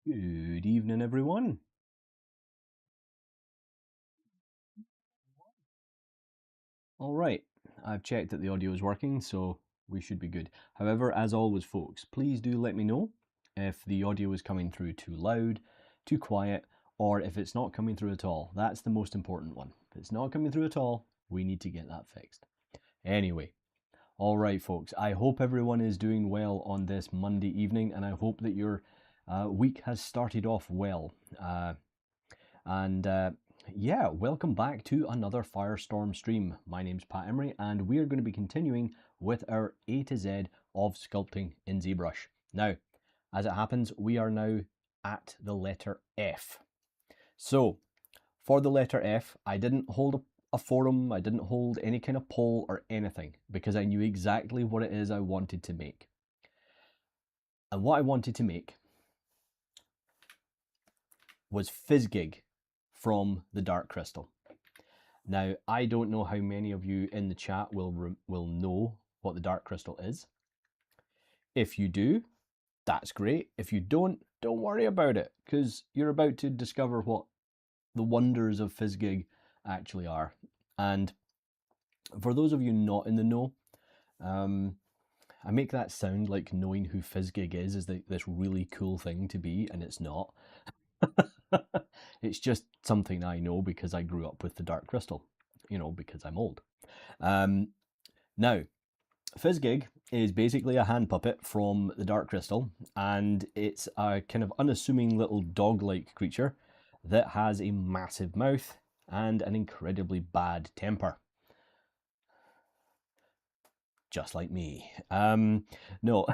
Good evening, everyone. All right, I've checked that the audio is working, so we should be good. However, as always, folks, please do let me know if the audio is coming through too loud, too quiet, or if it's not coming through at all. That's the most important one. If it's not coming through at all, we need to get that fixed. Anyway, all right, folks, I hope everyone is doing well on this Monday evening, and I hope that your week has started off well. Yeah, welcome back to another Firestorm stream. My name's Pat Imrie, and we are going to be continuing with our A to Z of sculpting in Zbrush. Now, as it happens, we are now at the letter F. So, for the letter F, I didn't hold a forum, I didn't hold any kind of poll or anything, because I knew exactly what it is I wanted to make. And what I wanted to make was Fizzgig from the Dark Crystal. Now, I don't know how many of you in the chat will know what the Dark Crystal is. If you do, that's great. If you don't worry about it, because you're about to discover what the wonders of Fizzgig actually are. And for those of you not in the know, I make that sound like knowing who Fizzgig is this really cool thing to be, and it's not. It's just something I know because I grew up with the Dark Crystal, because I'm old. Now, Fizzgig is basically a hand puppet from the Dark Crystal, and it's a kind of unassuming little dog-like creature that has a massive mouth and an incredibly bad temper. Just like me. No.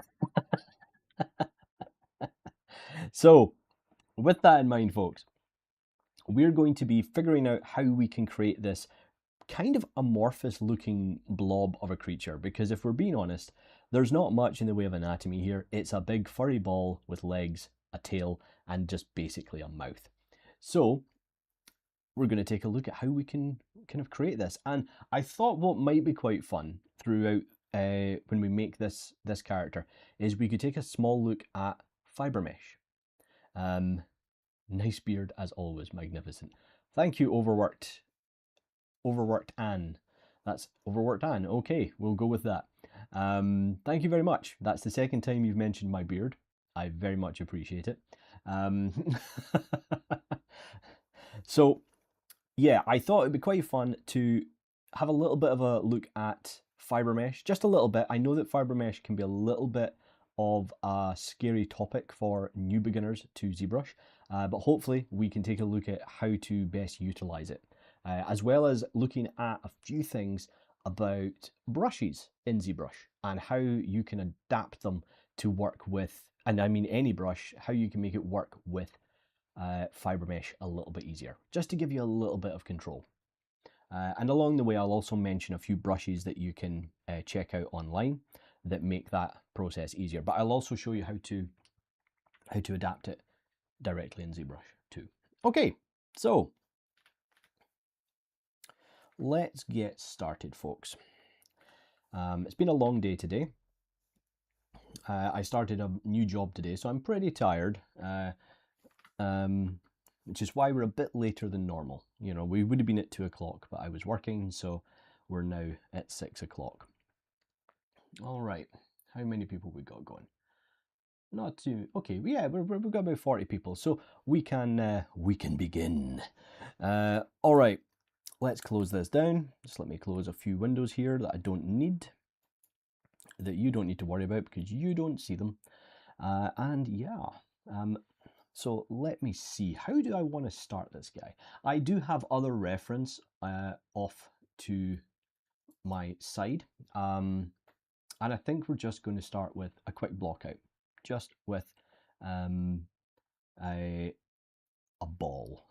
So, with that in mind, folks, we're going to be figuring out how we can create this kind of amorphous looking blob of a creature, because if we're being honest, there's not much in the way of anatomy here. It's a big furry ball with legs, a tail, and just basically a mouth. So we're going to take a look at how we can kind of create this. And I thought what might be quite fun throughout when we make this character is we could take a small look at fiber mesh. Nice beard as always, magnificent. Thank you, Overworked Anne. That's Overworked Anne. Okay, we'll go with that. Thank you very much. That's the second time you've mentioned my beard. I very much appreciate it. So, yeah, I thought it'd be quite fun to have a little bit of a look at fiber mesh, just a little bit. I know that fiber mesh can be a little bit of a scary topic for new beginners to ZBrush, but hopefully we can take a look at how to best utilize it, as well as looking at a few things about brushes in ZBrush and how you can adapt them to work with, and I mean any brush, how you can make it work with fiber mesh a little bit easier, just to give you a little bit of control. And along the way, I'll also mention a few brushes that you can check out online that make that process easier. But I'll also show you how to adapt it directly in ZBrush too. Okay, so let's get started, folks. It's been a long day today. I started a new job today, so I'm pretty tired, which is why we're a bit later than normal. We would have been at 2 o'clock, but I was working, so we're now at 6 o'clock. All right, how many people we got going? Not too. Okay, yeah, we've got about 40 people, so we can begin. All right, let's close this down. Just let me close a few windows here that I don't need, that you don't need to worry about because you don't see them. And yeah, so let me see. How do I want to start this guy? I do have other reference off to my side. And I think we're just going to start with a quick block out, just with a ball.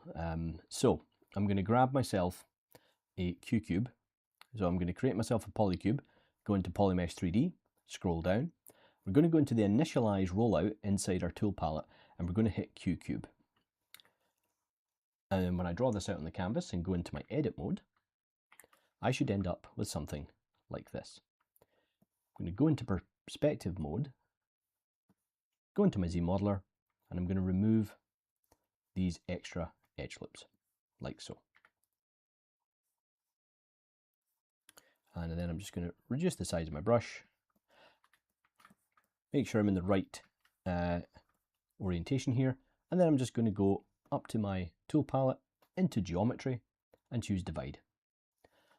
So I'm going to grab myself a Q cube. So I'm going to create myself a polycube, go into Polymesh 3D, scroll down. We're going to go into the initialize rollout inside our tool palette, and we're going to hit Q cube. And then when I draw this out on the canvas and go into my edit mode, I should end up with something like this. I'm going to go into perspective mode, go into my Z modeler, and I'm going to remove these extra edge loops, like so. And then I'm just going to reduce the size of my brush, make sure I'm in the right orientation here, and then I'm just going to go up to my tool palette, into geometry, and choose divide.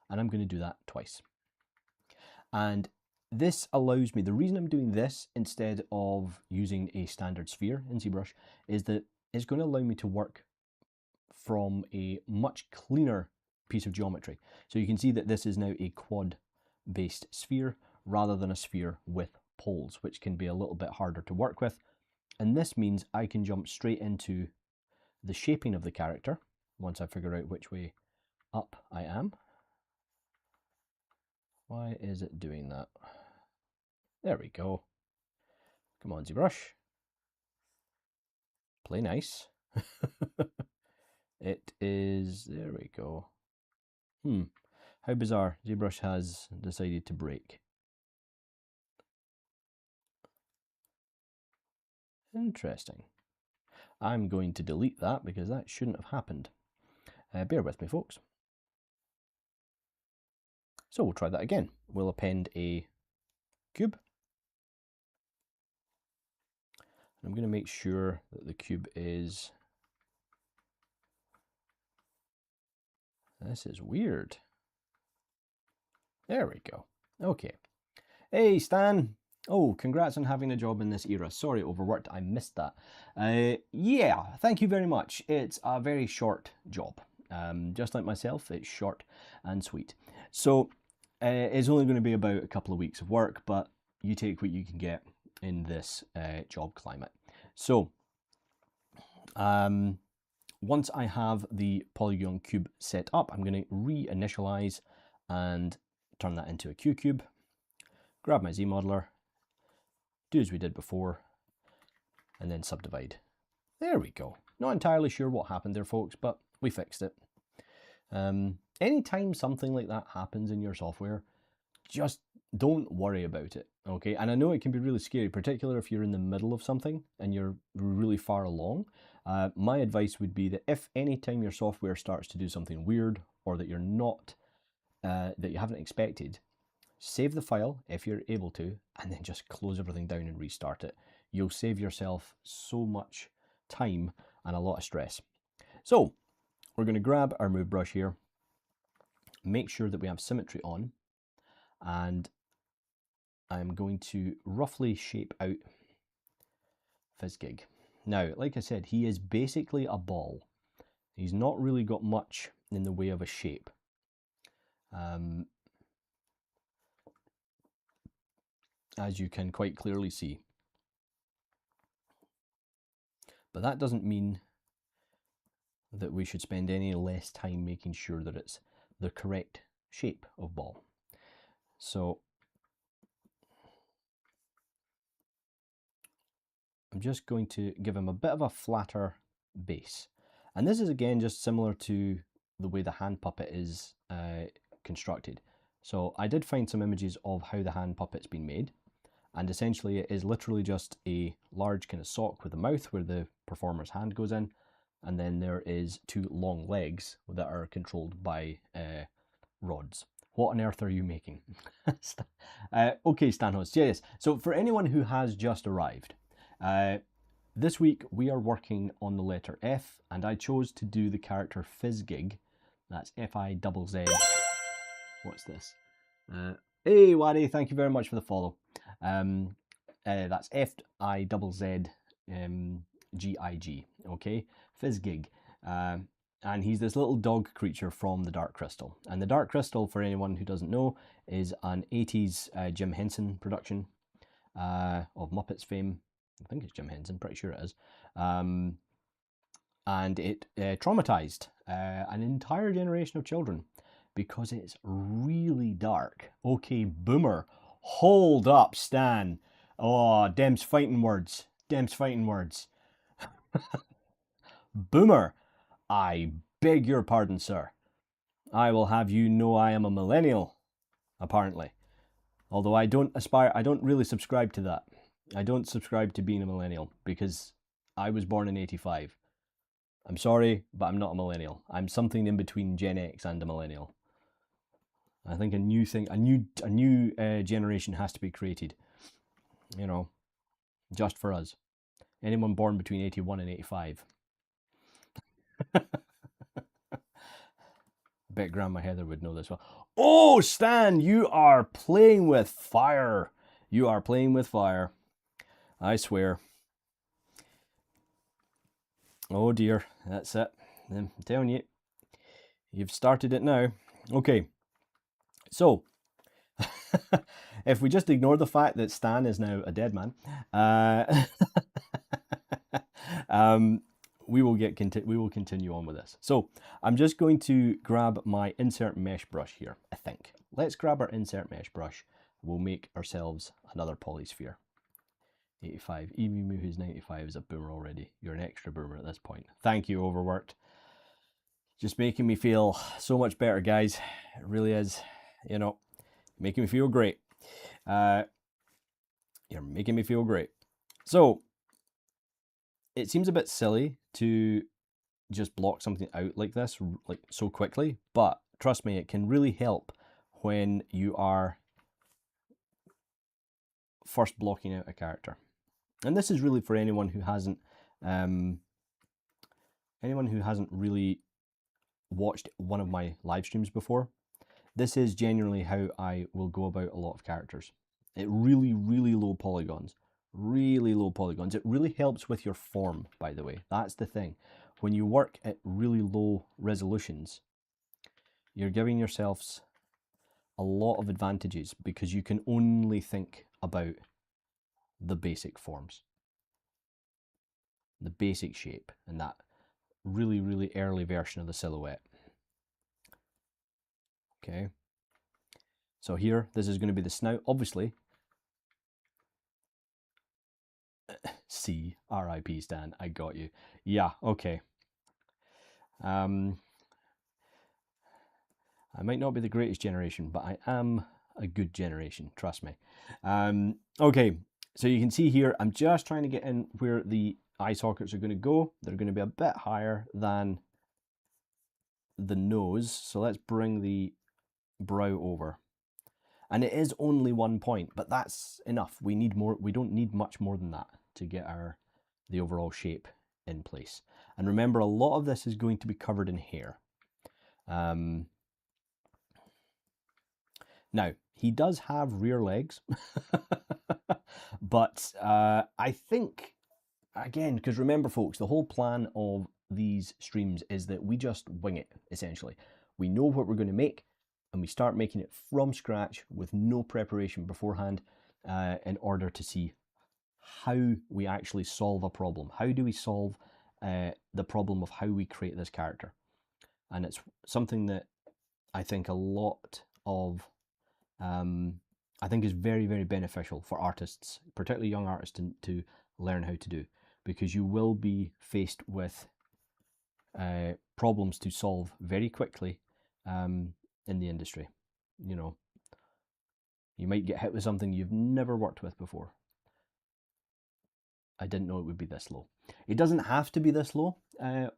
And I'm going to do that twice. And this allows me, the reason I'm doing this instead of using a standard sphere in ZBrush is that it's going to allow me to work from a much cleaner piece of geometry. So you can see that this is now a quad based sphere rather than a sphere with poles, which can be a little bit harder to work with. And this means I can jump straight into the shaping of the character once I figure out which way up I am. Why is it doing that? There we go. Come on, ZBrush. Play nice. It is, there we go. How bizarre. ZBrush has decided to break. Interesting. I'm going to delete that because that shouldn't have happened. Bear with me, folks. So we'll try that again. We'll append a cube. I'm going to make sure that the cube is... This is weird. There we go. Okay. Hey, Stan. Oh, congrats on having a job in this era. Sorry, overworked. I missed that. Yeah, thank you very much. It's a very short job. Just like myself, it's short and sweet. So it's only going to be about a couple of weeks of work, but you take what you can get in this job climate. So once I have the polygon cube set up, I'm going to reinitialize and turn that into a Q cube. Grab my Z modeler, do as we did before, and then subdivide. There we go. Not entirely sure what happened there, folks, but we fixed it. Anytime something like that happens in your software, just don't worry about it, okay? And I know it can be really scary, particularly if you're in the middle of something and you're really far along. My advice would be that if anytime your software starts to do something weird or that you're not, that you haven't expected, save the file if you're able to, and then just close everything down and restart it. You'll save yourself so much time and a lot of stress. So we're going to grab our move brush here, make sure that we have symmetry on, and I'm going to roughly shape out Fizzgig. Now, like I said, he is basically a ball. He's not really got much in the way of a shape. As you can quite clearly see. But that doesn't mean that we should spend any less time making sure that it's the correct shape of ball. So I'm just going to give him a bit of a flatter base. And this is again just similar to the way the hand puppet is constructed. So I did find some images of how the hand puppet's been made. And essentially it is literally just a large kind of sock with a mouth where the performer's hand goes in. And then there is two long legs that are controlled by rods. What on earth are you making? Okay, Stanhost, yes. So for anyone who has just arrived, this week we are working on the letter F, and I chose to do the character Fizzgig. That's F-I-Z-Z. What's this? Hey, Waddy, thank you very much for the follow. That's F-I-Z-Z-G-I-G, okay? Fizzgig. And he's this little dog creature from the Dark Crystal. And the Dark Crystal, for anyone who doesn't know, is an 80s Jim Henson production of Muppets fame. I think it's Jim Henson, pretty sure it is. And it traumatized an entire generation of children because it's really dark. Okay, boomer. Hold up, Stan. Oh, Dem's fighting words. Dem's fighting words. Boomer. I beg your pardon, sir. I will have you know I am a millennial, apparently. Although I don't really subscribe to that. I don't subscribe to being a millennial because I was born in 85. I'm sorry, but I'm not a millennial. I'm something in between Gen X and a millennial. I think a new thing, a new generation has to be created. You know, just for us. Anyone born between 81 and 85. I bet Grandma Heather would know this well. Oh, Stan, you are playing with fire. You are playing with fire. I swear. Oh dear, that's it. I'm telling you, you've started it now. Okay, so if we just ignore the fact that Stan is now a dead man, we will continue on with this. So I'm just going to grab my insert mesh brush here, I think. Let's grab our insert mesh brush. We'll make ourselves another polysphere. 85. Emu who's 95 is a boomer already. You're an extra boomer at this point. Thank you, Overworked. Just making me feel so much better, guys. It really is, you know, making me feel great. You're making me feel great. So it seems a bit silly to just block something out like this, like so quickly, but trust me, it can really help when you are first blocking out a character. And this is really for anyone who hasn't really watched one of my live streams before. This is generally how I will go about a lot of characters. It really low polygons. Really low polygons. It really helps with your form, by the way. That's the thing. When you work at really low resolutions, you're giving yourselves a lot of advantages because you can only think about the basic forms, the basic shape, and that really early version of the silhouette. Okay. So here, this is going to be the snout, obviously. C, R.I.P. Stan, I got you. Yeah, okay. I might not be the greatest generation, but I am a good generation, trust me. Okay, so you can see here, I'm just trying to get in where the eye sockets are going to go. They're going to be a bit higher than the nose, so let's bring the brow over. And it is only 1 point, but that's enough. We need more. We don't need much more than that to get the overall shape in place. And remember, a lot of this is going to be covered in hair. Now, he does have rear legs, but I think, again, because remember, folks, the whole plan of these streams is that we just wing it, essentially. We know what we're going to make, and we start making it from scratch with no preparation beforehand in order to see how we actually solve a problem. How do we solve the problem of how we create this character? And it's something that I think a lot of, I think is very beneficial for artists, particularly young artists, to learn how to do, because you will be faced with problems to solve very quickly in the industry. You know, you might get hit with something you've never worked with before. I didn't know it would be this low. It doesn't have to be this low at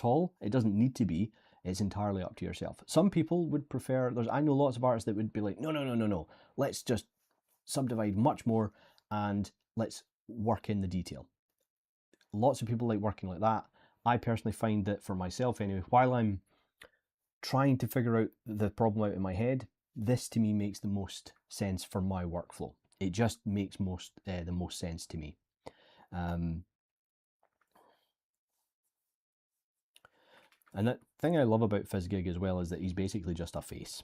all. It doesn't need to be. It's entirely up to yourself. Some people would prefer, I know lots of artists that would be like, no, let's just subdivide much more and let's work in the detail. Lots of people like working like that. I personally find that for myself anyway, while I'm trying to figure out the problem out in my head, this to me makes the most sense for my workflow. It just makes the most sense to me. And the thing I love about Fizzgig as well is that he's basically just a face.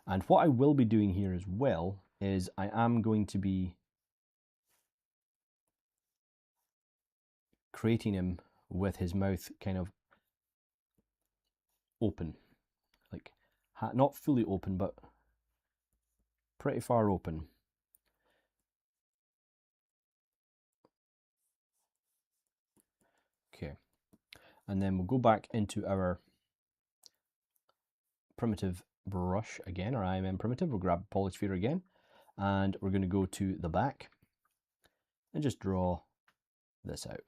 And what I will be doing here as well is I am going to be creating him with his mouth kind of open, like not fully open, but pretty far open. Okay, and then we'll go back into our primitive brush again, our IMM primitive. We'll grab polysphere again, and we're going to go to the back and just draw this out.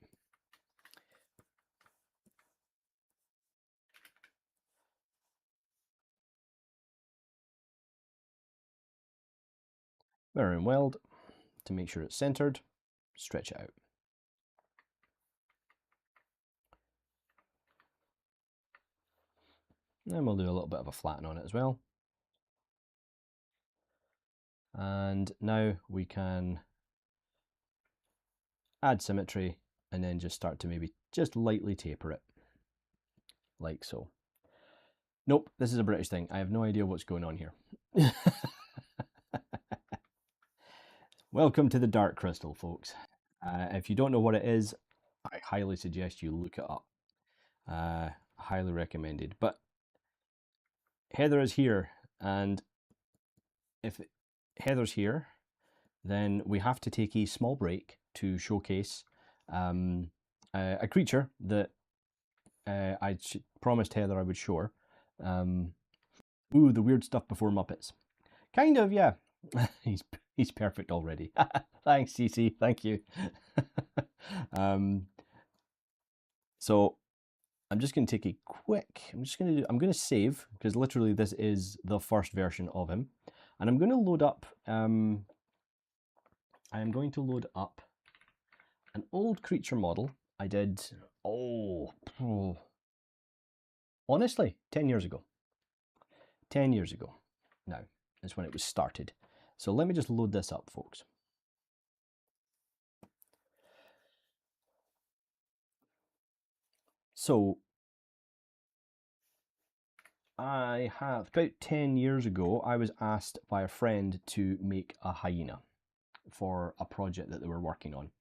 mirror and weld to make sure it's centered, stretch it out. And we'll do a little bit of a flatten on it as well. And now we can add symmetry and then just start to maybe just lightly taper it, like so. Nope, this is a British thing. I have no idea what's going on here. Welcome to the Dark Crystal, folks. If you don't know what it is, I highly suggest you look it up. Highly recommended. But Heather is here, and if Heather's here, then we have to take a small break to showcase a creature that I promised Heather I would show her. Ooh, the weird stuff before Muppets. Kind of, yeah. He's perfect already. Thanks, CC. Thank you. So I'm just going to take a quick. I'm going to save, because literally this is the first version of him, and I'm going to load up. I am going to load up an old creature model I did. Honestly, 10 years ago. 10 years ago now is when it was started. So let me just load this up, folks. So I have, about 10 years ago, I was asked by a friend to make a hyena for a project that they were working on.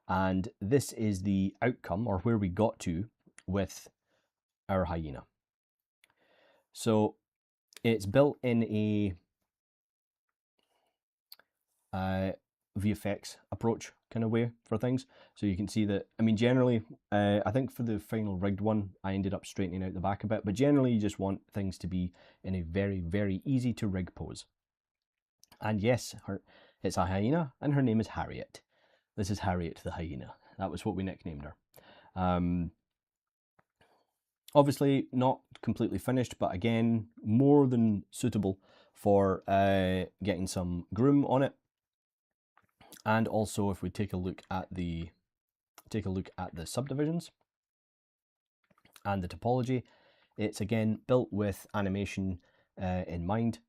And this is the outcome, or where we got to with our hyena. So it's built in a VFX approach kind of way for things. So you can see that, I mean, generally, I think for the final rigged one, I ended up straightening out the back a bit, but generally you just want things to be in a very, very easy to rig pose. And yes, it's a hyena, and her name is Harriet. This is Harriet the hyena. That was what we nicknamed her. Obviously not completely finished, but again, more than suitable for getting some groom on it. And also, if we take a look at the subdivisions and the topology, it's again built with animation in mind.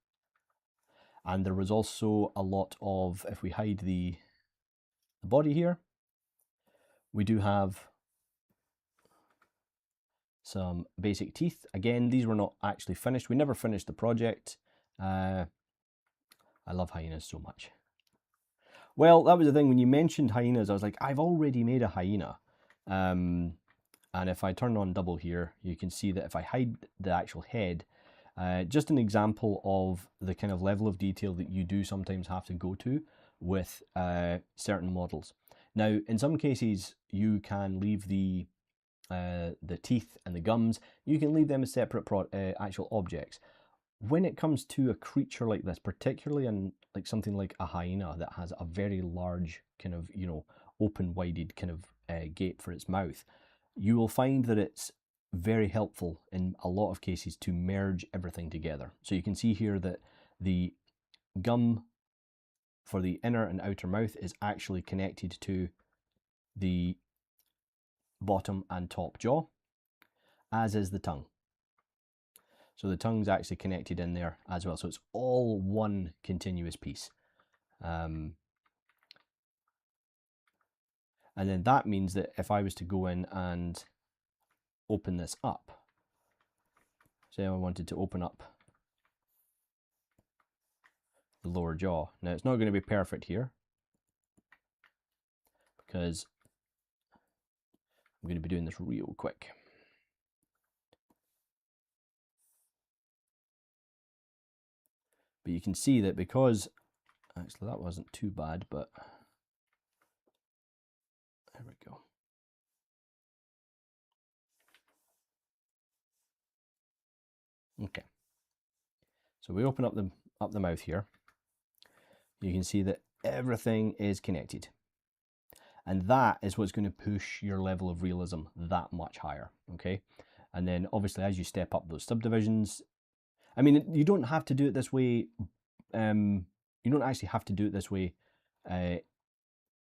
And there was also a lot of, if we hide the body here, we do have some basic teeth. Again, these were not actually finished. We never finished the project. I love hyenas so much. Well, that was the thing. When you mentioned hyenas, I was like, I've already made a hyena. And if I turn on double here, you can see that if I hide the actual head, just an example of the kind of level of detail that you do sometimes have to go to with certain models. Now, in some cases, you can leave the teeth and the gums, you can leave them as separate actual objects. When it comes to a creature like this, particularly in like something like a hyena that has a very large kind of, you know, open-wided kind of gape for its mouth, you will find that it's very helpful in a lot of cases to merge everything together. So you can see here that the gum for the inner and outer mouth is actually connected to the bottom and top jaw, as is the tongue. So the tongue's actually connected in there as well. So it's all one continuous piece. And then that means that if I was to go in and open this up, say I wanted to open up the lower jaw. Now it's not going to be perfect here because I'm going to be doing this real quick. But you can see that because, actually that wasn't too bad, but there we go. Okay. So we open up the mouth here. You can see that everything is connected. And that is what's going to push your level of realism that much higher, okay? And then obviously as you step up those subdivisions, I mean, you don't have to do it this way you don't actually have to do it this way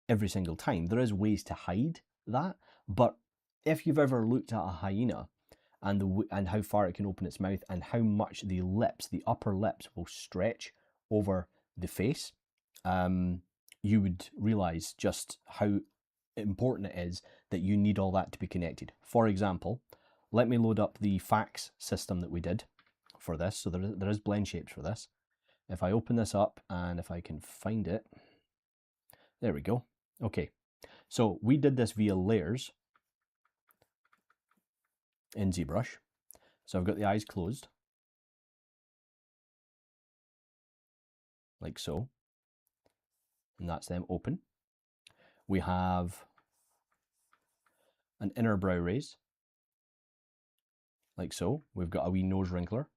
every single time. There is ways to hide that, but if you've ever looked at a hyena and how far it can open its mouth and how much the lips, the upper lips, will stretch over the face, you would realize just how important it is that you need all that to be connected. For example, let me load up the fax system that we did for this. So there is blend shapes for this. If I open this up and if I can find it, there we go. Okay, so we did this via layers in Zbrush. So I've got the eyes closed, like so, and that's them open. We have an inner brow raise, like so. We've got a wee nose wrinkler.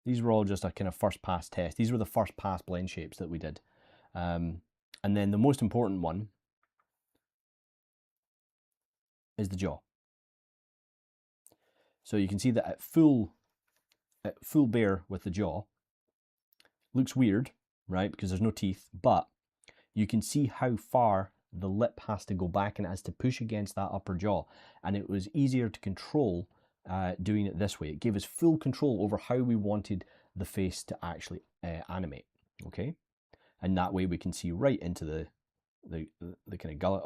These were all just a kind of first pass test. These were the first pass blend shapes that we did. And then the most important one is the jaw. So you can see that at full bare with the jaw, looks weird, right? Because there's no teeth, but you can see how far the lip has to go back and it has to push against that upper jaw. And it was easier to control doing it this way. It gave us full control over how we wanted the face to actually animate, okay? And that way we can see right into the kind of gullet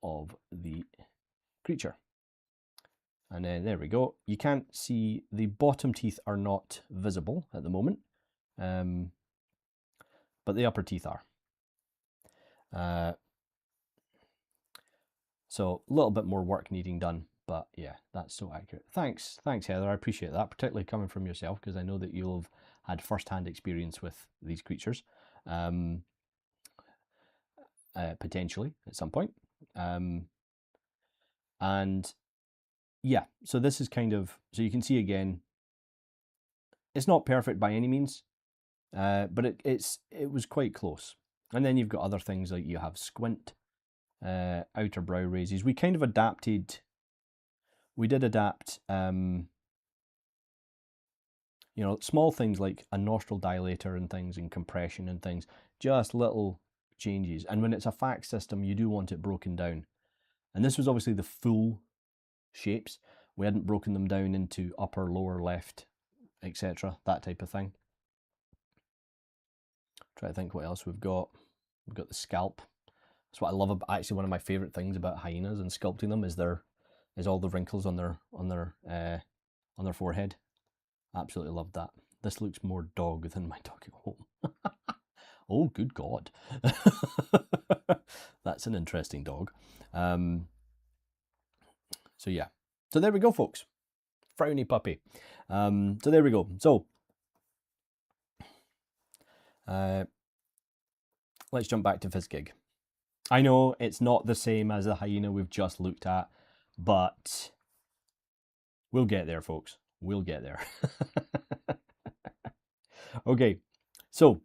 of the creature. And then there we go. You can't see, the bottom teeth are not visible at the moment, but the upper teeth are. So a little bit more work needing done, but yeah, that's so accurate. Thanks Heather, I appreciate that, particularly coming from yourself, because I know that you'll have had first-hand experience with these creatures, potentially at some point. And yeah, so this is kind of, so you can see again, it's not perfect by any means, but it was quite close. And then you've got other things like you have squint, outer brow raises. We kind of adapted, we did adapt, you know, small things like a nostril dilator and things and compression and things, just little changes. And when it's a fax system, you do want it broken down. And this was obviously the full shapes. We hadn't broken them down into upper, lower, left, etc., that type of thing. Try to think what else we've got. We've got the scalp. That's what I love about, actually one of my favorite things about hyenas and sculpting them is all the wrinkles on their forehead. Absolutely love that. This looks more dog than my dog at home. Oh, good God. That's an interesting dog. So yeah. So there we go, folks. Frowny puppy. So there we go. So let's jump back to Fizzgig. I know it's not the same as the hyena we've just looked at, but we'll get there, folks. We'll get there. Okay, so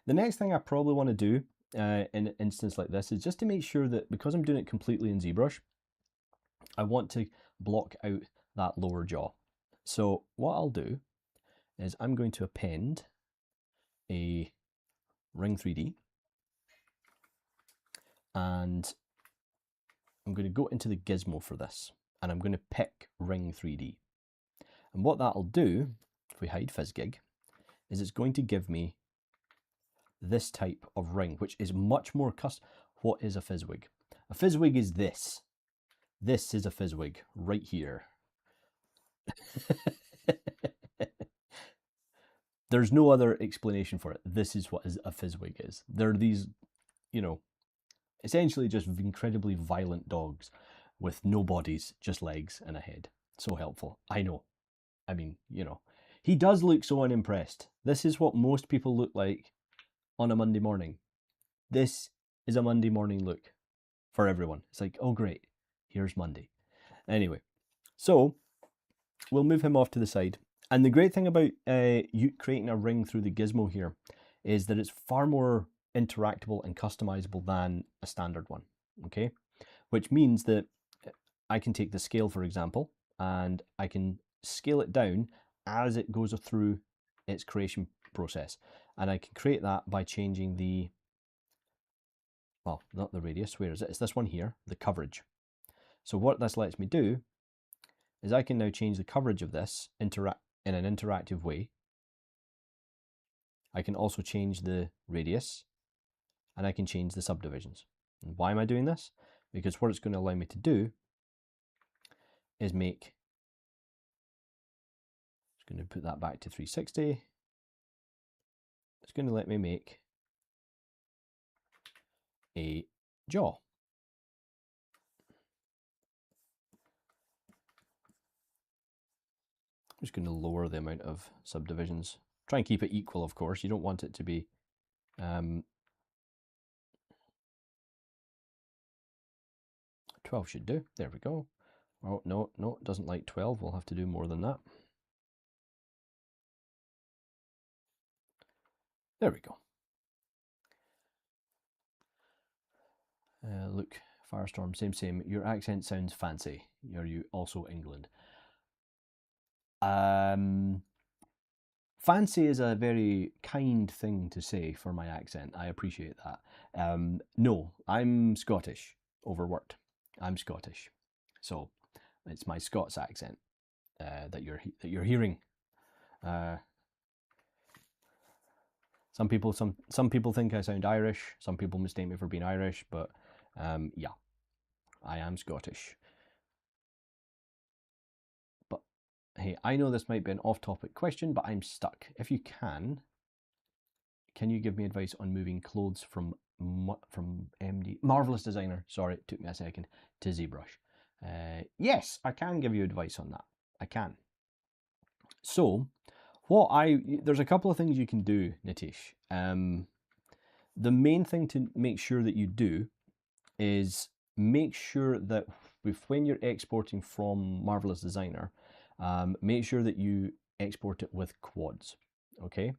the next thing I probably want to do in an instance like this is just to make sure that, because I'm doing it completely in Zbrush, I want to block out that lower jaw. So what I'll do is I'm going to append a Ring 3D, and I'm going to go into the gizmo for this, and I'm going to pick Ring 3D. And what that'll do, if we hide Fizzgig, is it's going to give me this type of ring, which is much more custom. What is a Fizzwig? A Fizzwig is this. This is a Fizzwig right here. There's no other explanation for it. This is what a Fizzwig is. They're these, you know, essentially just incredibly violent dogs with no bodies, just legs and a head. So helpful. I know. I mean, you know, he does look so unimpressed. This is what most people look like on a Monday morning. This is a Monday morning look for everyone. It's like, oh great, here's Monday. Anyway, so we'll move him off to the side. And the great thing about you creating a ring through the gizmo here is that it's far more interactable and customizable than a standard one, okay? Which means that I can take the scale, for example, and I can scale it down as it goes through its creation process. And I can create that by changing the, well, not the radius, where is it? It's this one here, the coverage. So what this lets me do is I can now change the coverage of this in an interactive way. I can also change the radius, and I can change the subdivisions. And why am I doing this? Because what it's going to allow me to do is make, it's going to put that back to 360. It's going to let me make a jaw. I'm just going to lower the amount of subdivisions. Try and keep it equal, of course. You don't want it to be 12 should do. There we go. Oh, no, it doesn't like 12. We'll have to do more than that. There we go. Look, Firestorm, same. Your accent sounds fancy. Are you also England? Fancy is a very kind thing to say for my accent. I appreciate that. No, I'm Scottish. Overworked. I'm Scottish. So it's my Scots accent that you're hearing. Some people think I sound Irish. Some people mistake me for being Irish, but yeah, I am Scottish. But hey, I know this might be an off-topic question, but I'm stuck. If you can you give me advice on moving clothes from MD Marvelous Designer? Sorry, it took me a second, to Zbrush. Yes, I can give you advice on that. I can. So, there's a couple of things you can do, Nitish. The main thing to make sure that you do is make sure that when you're exporting from Marvelous Designer, make sure that you export it with quads, okay?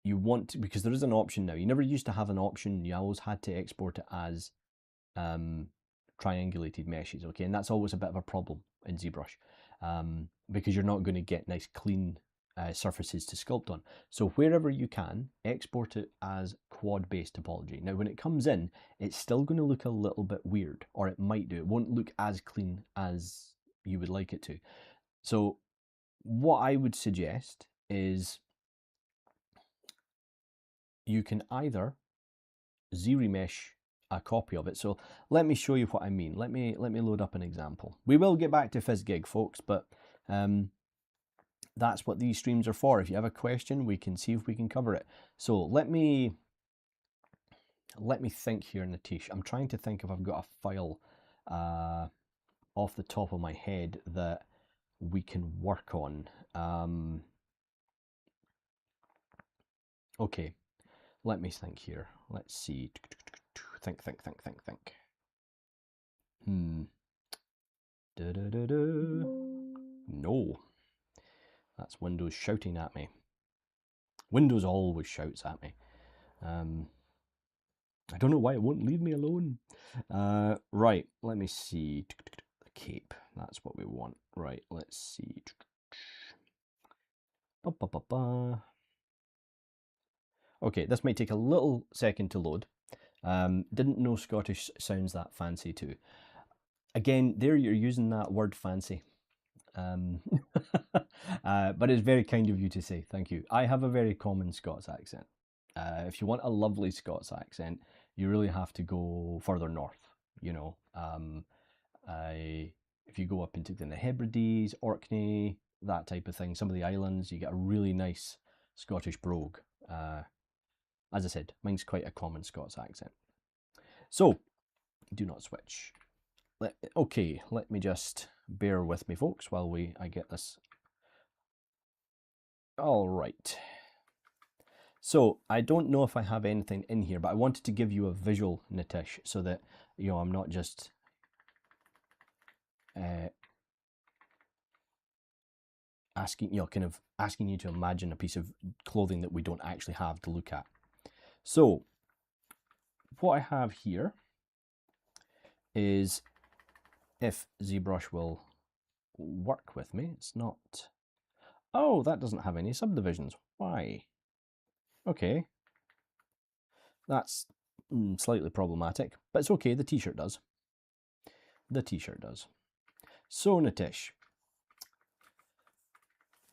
You want to, because there is an option now. You never used to have an option. You always had to export it as triangulated meshes, okay? And that's always a bit of a problem in Zbrush because you're not going to get nice clean surfaces to sculpt on. So wherever you can, export it as quad-based topology. Now when it comes in, it's still going to look a little bit weird, or it might do. It won't look as clean as you would like it to. So what I would suggest is you can either Z-remesh a copy of it. So let me show you what I mean. Let me load up an example. We will get back to FizzGig, folks, but that's what these streams are for. If you have a question, we can see if we can cover it. So let me think here, Nitish. I'm trying to think if I've got a file off the top of my head that we can work on. Okay, let me think here. Let's see. Think. No. That's Windows shouting at me. Windows always shouts at me. I don't know why it won't leave me alone. Right, let me see. The cape, that's what we want. Right, let's see. Okay, this might take a little second to load. Didn't know Scottish sounds that fancy too. Again, there you're using that word fancy. But it's very kind of you to say, thank you. I have a very common Scots accent. If you want a lovely Scots accent, you really have to go further north, you know. If you go up into the Hebrides, Orkney, that type of thing, some of the islands, you get a really nice Scottish brogue. As I said, mine's quite a common Scots accent. So, do not switch. Okay, let me just bear with me, folks, while I get this. All right. So I don't know if I have anything in here, but I wanted to give you a visual, Nitish, so that I'm not just asking you to imagine a piece of clothing that we don't actually have to look at. So what I have here is, if ZBrush will work with me, it's not. Oh, that doesn't have any subdivisions. Why? Okay, that's slightly problematic, but it's okay, the t-shirt does. The t-shirt does. So, Nitish,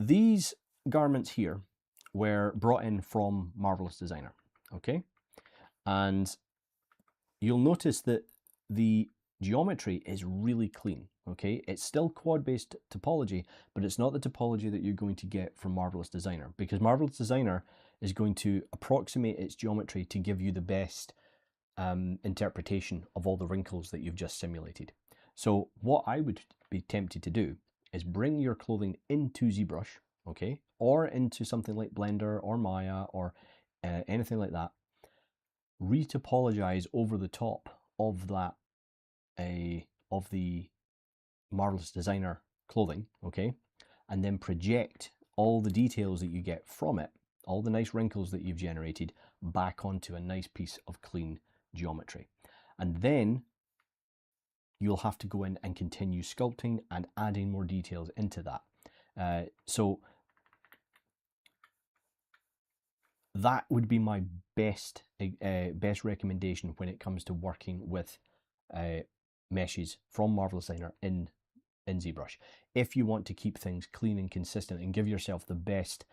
these garments here were brought in from Marvelous Designer, okay? And you'll notice that the geometry is really clean, okay? It's still quad-based topology, but it's not the topology that you're going to get from Marvelous Designer, because Marvelous Designer is going to approximate its geometry to give you the best interpretation of all the wrinkles that you've just simulated. So what I would be tempted to do is bring your clothing into Zbrush, okay, or into something like Blender or Maya or anything like that, retopologize over the top of that of the Marvelous Designer clothing, okay, and then project all the details that you get from it, all the nice wrinkles that you've generated, back onto a nice piece of clean geometry. And then you'll have to go in and continue sculpting and adding more details into that. So that would be my best recommendation when it comes to working with meshes from Marvelous Designer in Zbrush. If you want to keep things clean and consistent and give yourself the best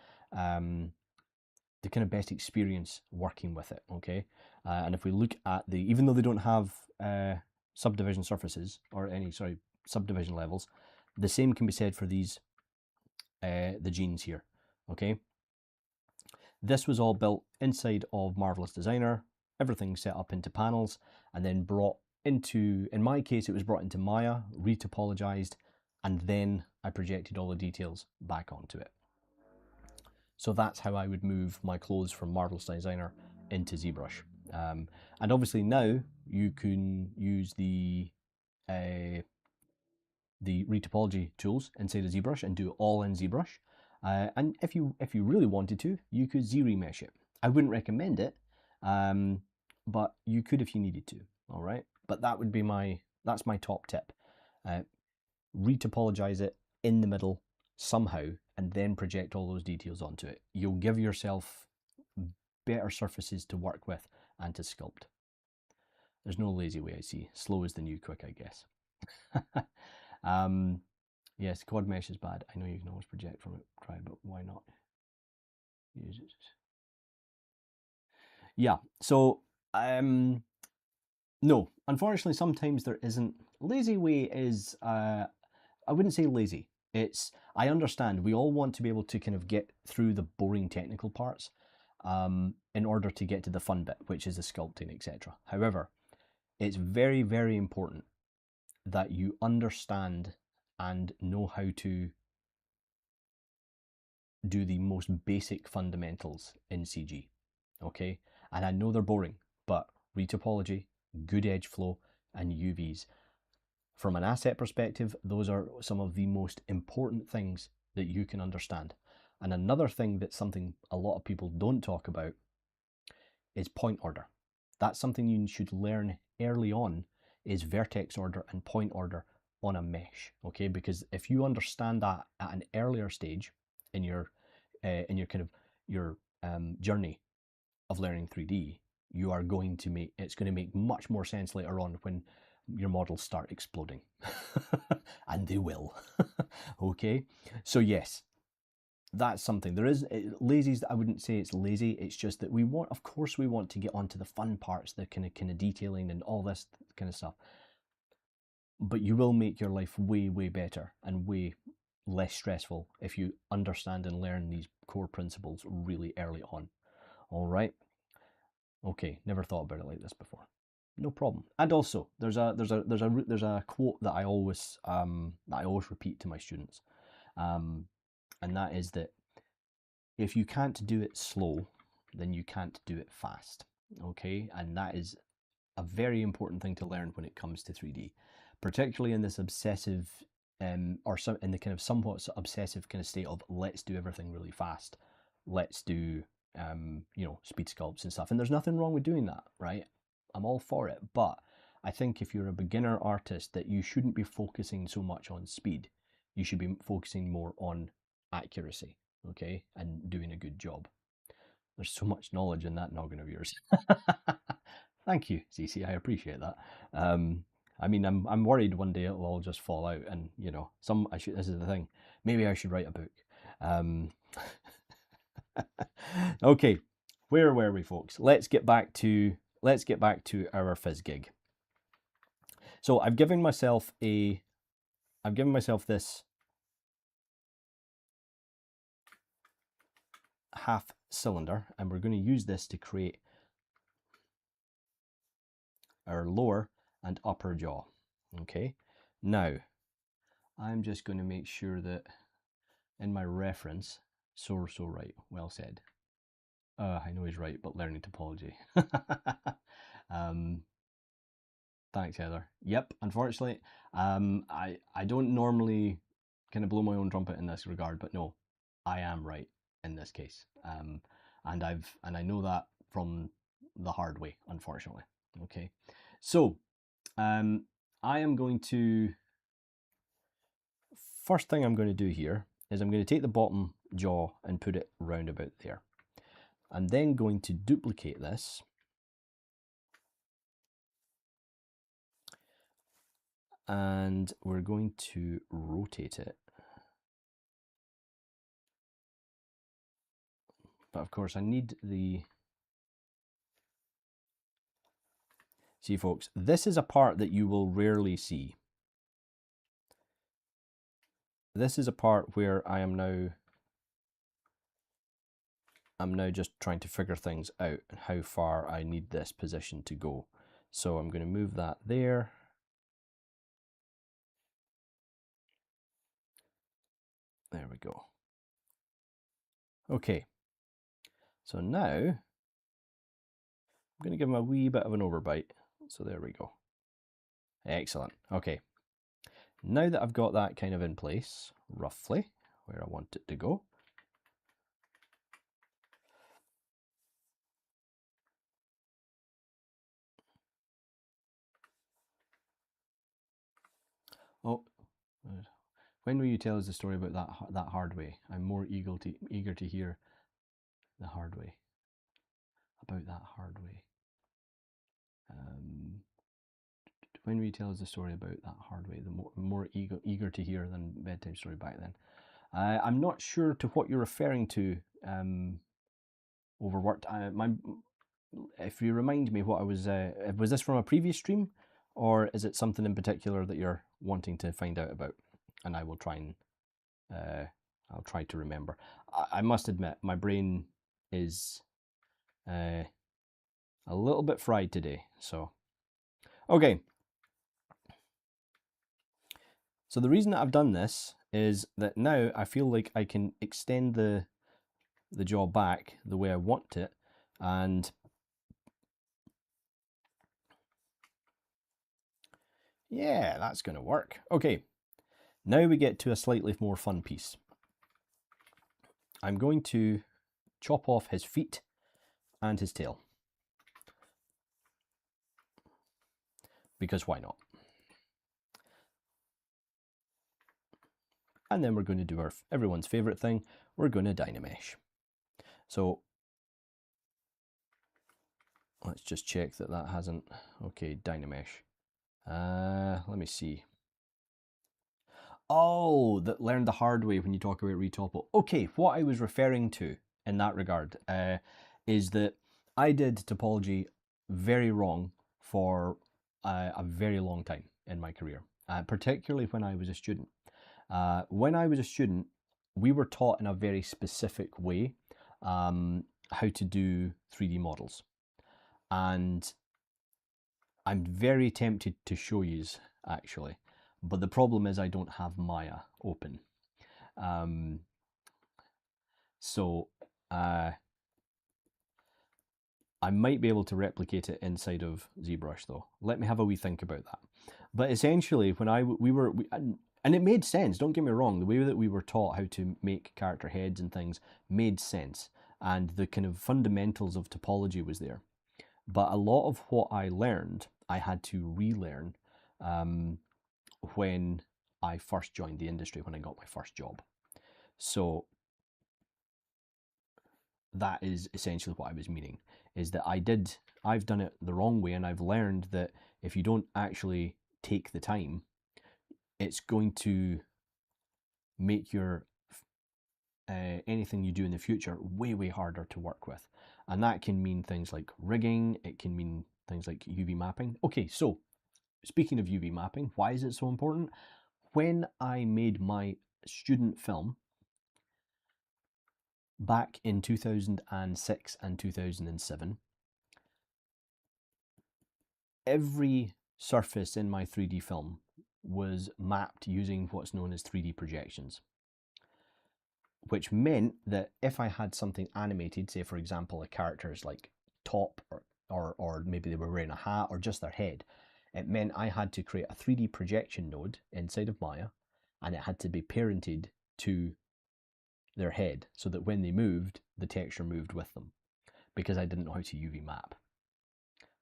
the kind of best experience working with it, okay? And if we look at even though they don't have subdivision surfaces or any, subdivision levels, the same can be said for these, the jeans here, okay? This was all built inside of Marvelous Designer, everything set up into panels, and then brought into, in my case, it was brought into Maya, retopologized, and then I projected all the details back onto it. So that's how I would move my clothes from Marvelous Designer into Zbrush. And obviously now you can use the retopology tools inside of Zbrush and do it all in Zbrush. And if you really wanted to, you could Z-remesh it. I wouldn't recommend it, but you could if you needed to. All right, but that's my top tip. Retopologize it in the middle somehow, and then project all those details onto it. You'll give yourself better surfaces to work with and to sculpt. There's no lazy way, I see. Slow is the new quick, I guess. Yes, quad mesh is bad. I know you can always project from it, try, but why not use it? Yeah, so no, unfortunately, sometimes there isn't. Lazy way is, I wouldn't say lazy. I understand we all want to be able to kind of get through the boring technical parts in order to get to the fun bit, which is the sculpting, etc. However, it's very, very important that you understand and know how to do the most basic fundamentals in CG, okay? And I know they're boring, but retopology, good edge flow, and UVs. From an asset perspective, those are some of the most important things that you can understand. And another thing that's something a lot of people don't talk about is point order. That's something you should learn early on, is vertex order and point order on a mesh, okay? Because if you understand that at an earlier stage in your kind of your journey of learning 3D, you are going to it's going to make much more sense later on when your models start exploding. And they will. Okay, so yes, that's something. There is lazy. I wouldn't say it's lazy. It's just that of course we want to get onto the fun parts, the kind of detailing and all this kind of stuff. But you will make your life way, way better and way less stressful if you understand and learn these core principles really early on. All right. Okay, never thought about it like this before. No problem. And also, there's a quote that I always repeat to my students, and that is that if you can't do it slow, then you can't do it fast. Okay, and that is a very important thing to learn when it comes to 3D, particularly in this obsessive or in the kind of somewhat obsessive kind of state of let's do everything really fast, let's do speed sculpts and stuff. And there's nothing wrong with doing that, right? I'm all for it, but I think if you're a beginner artist, that you shouldn't be focusing so much on speed. You should be focusing more on accuracy, okay, and doing a good job. There's so much knowledge in that noggin of yours. Thank you, CC. I appreciate that. I mean, I'm worried one day it'll all just fall out, and you know, this is the thing. Maybe I should write a book. Okay, where were we, folks? Let's get back to our fizz gig. So I've given myself this half cylinder, and we're going to use this to create our lower and upper jaw. Okay, now I'm just going to make sure that in my reference, so right, well said. I know he's right, but learning topology. Thanks, Heather. Yep, unfortunately, I don't normally kind of blow my own trumpet in this regard, but no, I am right in this case, and I know that from the hard way, unfortunately. Okay, so I am going to, first thing I'm going to do here is I'm going to take the bottom jaw and put it round about there. I'm then going to duplicate this and we're going to rotate it. But of course I need the, see folks, this is a part that you will rarely see. This is a part where I'm now just trying to figure things out and how far I need this position to go. So I'm going to move that there. There we go. Okay. So now I'm going to give him a wee bit of an overbite. So there we go. Excellent. Okay. Now that I've got that kind of in place, roughly where I want it to go, oh, when will you tell us the story about that hard way? I'm more eager to hear the hard way. About that hard way. When will you tell us the story about that hard way? The more eager to hear than bedtime story back then. I'm not sure to what you're referring to. Overworked. If you remind me what I was this from a previous stream, or is it something in particular that you're wanting to find out about? And I will try and I'll try to remember. I must admit my brain is a little bit fried today. So okay. So the reason that I've done this is that now I feel like I can extend the jaw back the way I want it, and yeah, that's going to work. Okay, now we get to a slightly more fun piece. I'm going to chop off his feet and his tail, because why not? And then we're going to do everyone's favorite thing. We're going to Dynamesh. So let's just check that hasn't, okay, Dynamesh. Let me see. Oh, that learned the hard way when you talk about retopo. Okay, what I was referring to in that regard is that I did topology very wrong for a very long time in my career, particularly when I was a student. When I was a student, we were taught in a very specific way how to do 3D models. And I'm very tempted to show yous, actually. But the problem is I don't have Maya open. So I might be able to replicate it inside of Zbrush, though. Let me have a wee think about that. But essentially, when and it made sense, don't get me wrong, the way that we were taught how to make character heads and things made sense. And the kind of fundamentals of topology was there. But a lot of what I learned, I had to relearn when I first joined the industry, when I got my first job. So that is essentially what I was meaning, is that I've done it the wrong way, and I've learned that if you don't actually take the time, it's going to make your anything you do in the future way harder to work with. And that can mean things like rigging, it can mean things like UV mapping. Okay, so speaking of UV mapping, why is it so important? When I made my student film back in 2006 and 2007, every surface in my 3D film was mapped using what's known as 3D projections, which meant that if I had something animated, say for example a character's like top or maybe they were wearing a hat or just their head, it meant I had to create a 3D projection node inside of Maya, and it had to be parented to their head so that when they moved, the texture moved with them, because I didn't know how to UV map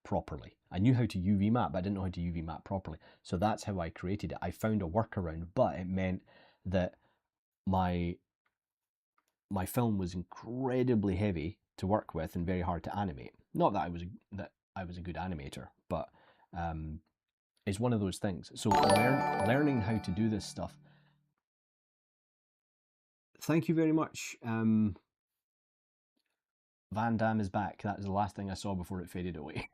properly. I knew how to UV map, but I didn't know how to UV map properly. So that's how I created it. I found a workaround, but it meant that my film was incredibly heavy to work with and very hard to animate. Not that I was a good animator, but it's one of those things. So learning how to do this stuff. Thank you very much. Van Damme is back. That was the last thing I saw before it faded away.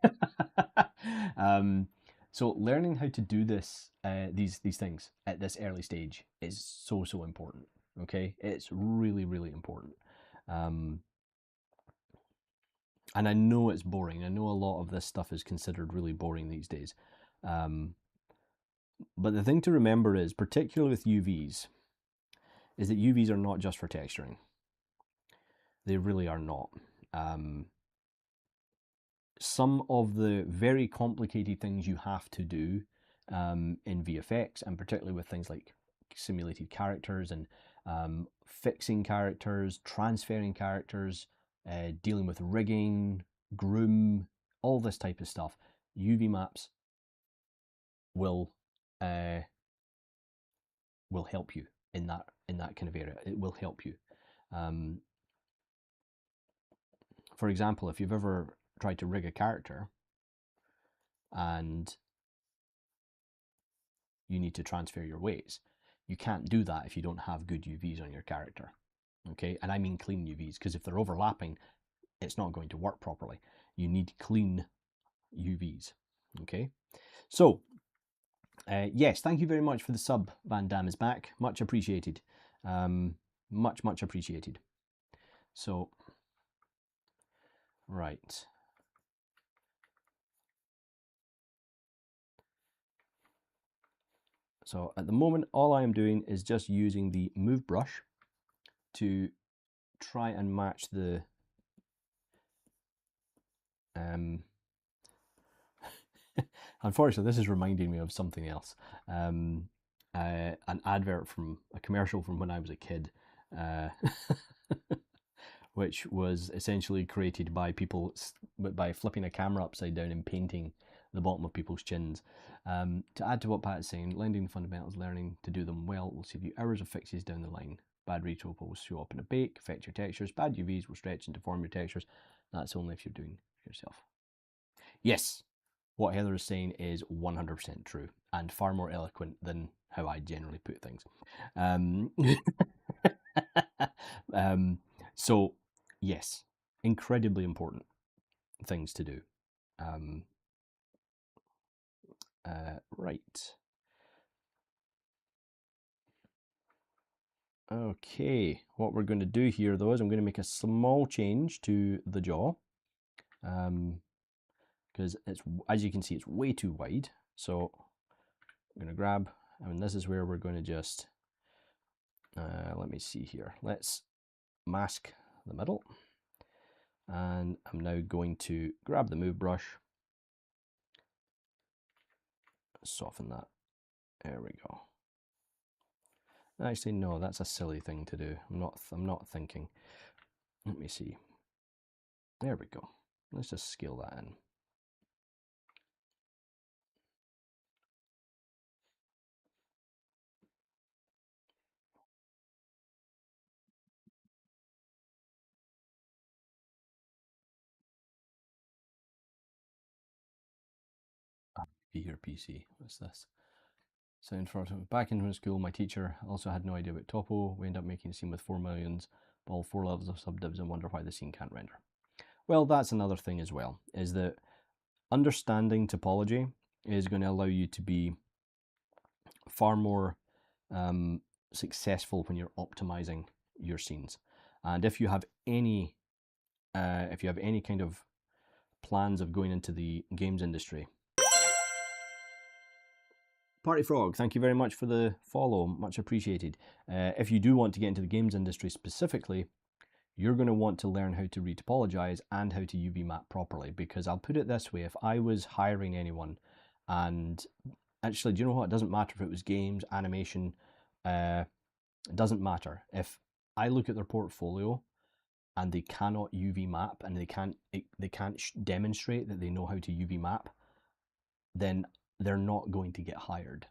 So learning how to do this, these things at this early stage is so important. Okay, it's really important. And I know it's boring. I know a lot of this stuff is considered really boring these days. But the thing to remember is, particularly with UVs, is that UVs are not just for texturing. They really are not. Some of the very complicated things you have to do in VFX, and particularly with things like simulated characters and fixing characters, transferring characters, dealing with rigging, groom, all this type of stuff, UV maps will help you in that kind of area. It will help you. For example, if you've ever tried to rig a character and you need to transfer your weights, you can't do that if you don't have good UVs on your character. Okay, and I mean clean UVs, because if they're overlapping, it's not going to work properly. You need clean UVs. Okay, so yes, thank you very much for the sub. Van Damme is back, much appreciated. Much appreciated. So right, so at the moment all I am doing is just using the move brush to try and match the unfortunately, this is reminding me of something else. An advert from a commercial from when I was a kid, which was essentially created by people by flipping a camera upside down and painting the bottom of people's chins. To add to what Pat is saying, lending fundamentals, learning to do them well will save you hours of fixes down the line. Bad retro will show up in a bake, affect your textures. Bad UVs will stretch and deform your textures. That's only if you're doing it yourself. Yes, what Heather is saying is 100% true and far more eloquent than how I generally put things. So, yes, incredibly important things to do. Right. Okay, what we're going to do here though is I'm going to make a small change to the jaw, because it's, as you can see, it's way too wide. So I'm going to grab, this is where we're going to just, let me see here. Let's mask the middle. And I'm now going to grab the move brush, soften that. There we go. Actually, no, that's a silly thing to do. I'm not thinking. Let me see. There we go. Let's just scale that in. be your PC. What's this? Sound for back in school, my teacher also had no idea about topo. We end up making a scene with 4 millions, but all 4 levels of subdivs and wonder why the scene can't render. Well, that's another thing as well, is that understanding topology is going to allow you to be far more successful when you're optimizing your scenes. And if you have any kind of plans of going into the games industry. Party Frog, thank you very much for the follow, much appreciated. If you do want to get into the games industry specifically, you're going to want to learn how to retopologize and how to UV map properly, because I'll put it this way, if I was hiring anyone, and actually, do you know what, it doesn't matter if it was games, animation, it doesn't matter. If I look at their portfolio and they cannot UV map and they can't demonstrate that they know how to UV map, then they're not going to get hired.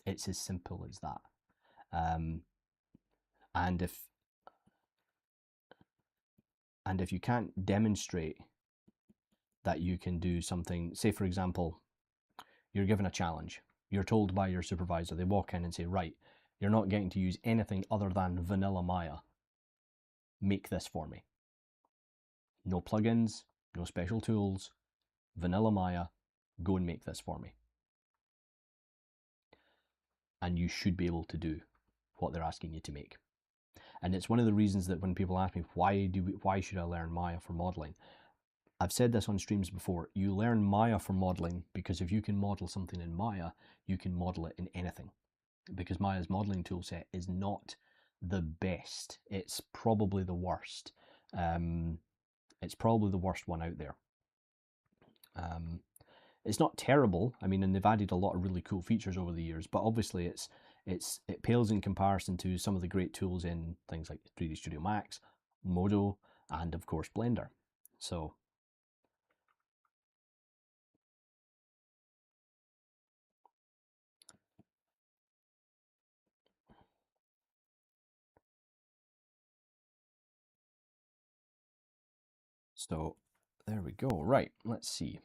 It's as simple as that. And if you can't demonstrate that you can do something, say for example, you're given a challenge, you're told by your supervisor, they walk in and say, right, you're not getting to use anything other than vanilla Maya. Make this for me. No plugins, no special tools, vanilla Maya, go and make this for me. And you should be able to do what they're asking you to make. And it's one of the reasons that when people ask me, why should I learn Maya for modeling? I've said this on streams before, you learn Maya for modeling because if you can model something in Maya, you can model it in anything. Because Maya's modeling toolset is not the best. It's probably the worst. It's probably the worst one out there. It's not terrible. I mean, and they've added a lot of really cool features over the years, but obviously it pales in comparison to some of the great tools in things like 3D Studio Max, Modo, and of course Blender. So there we go. Right, let's see.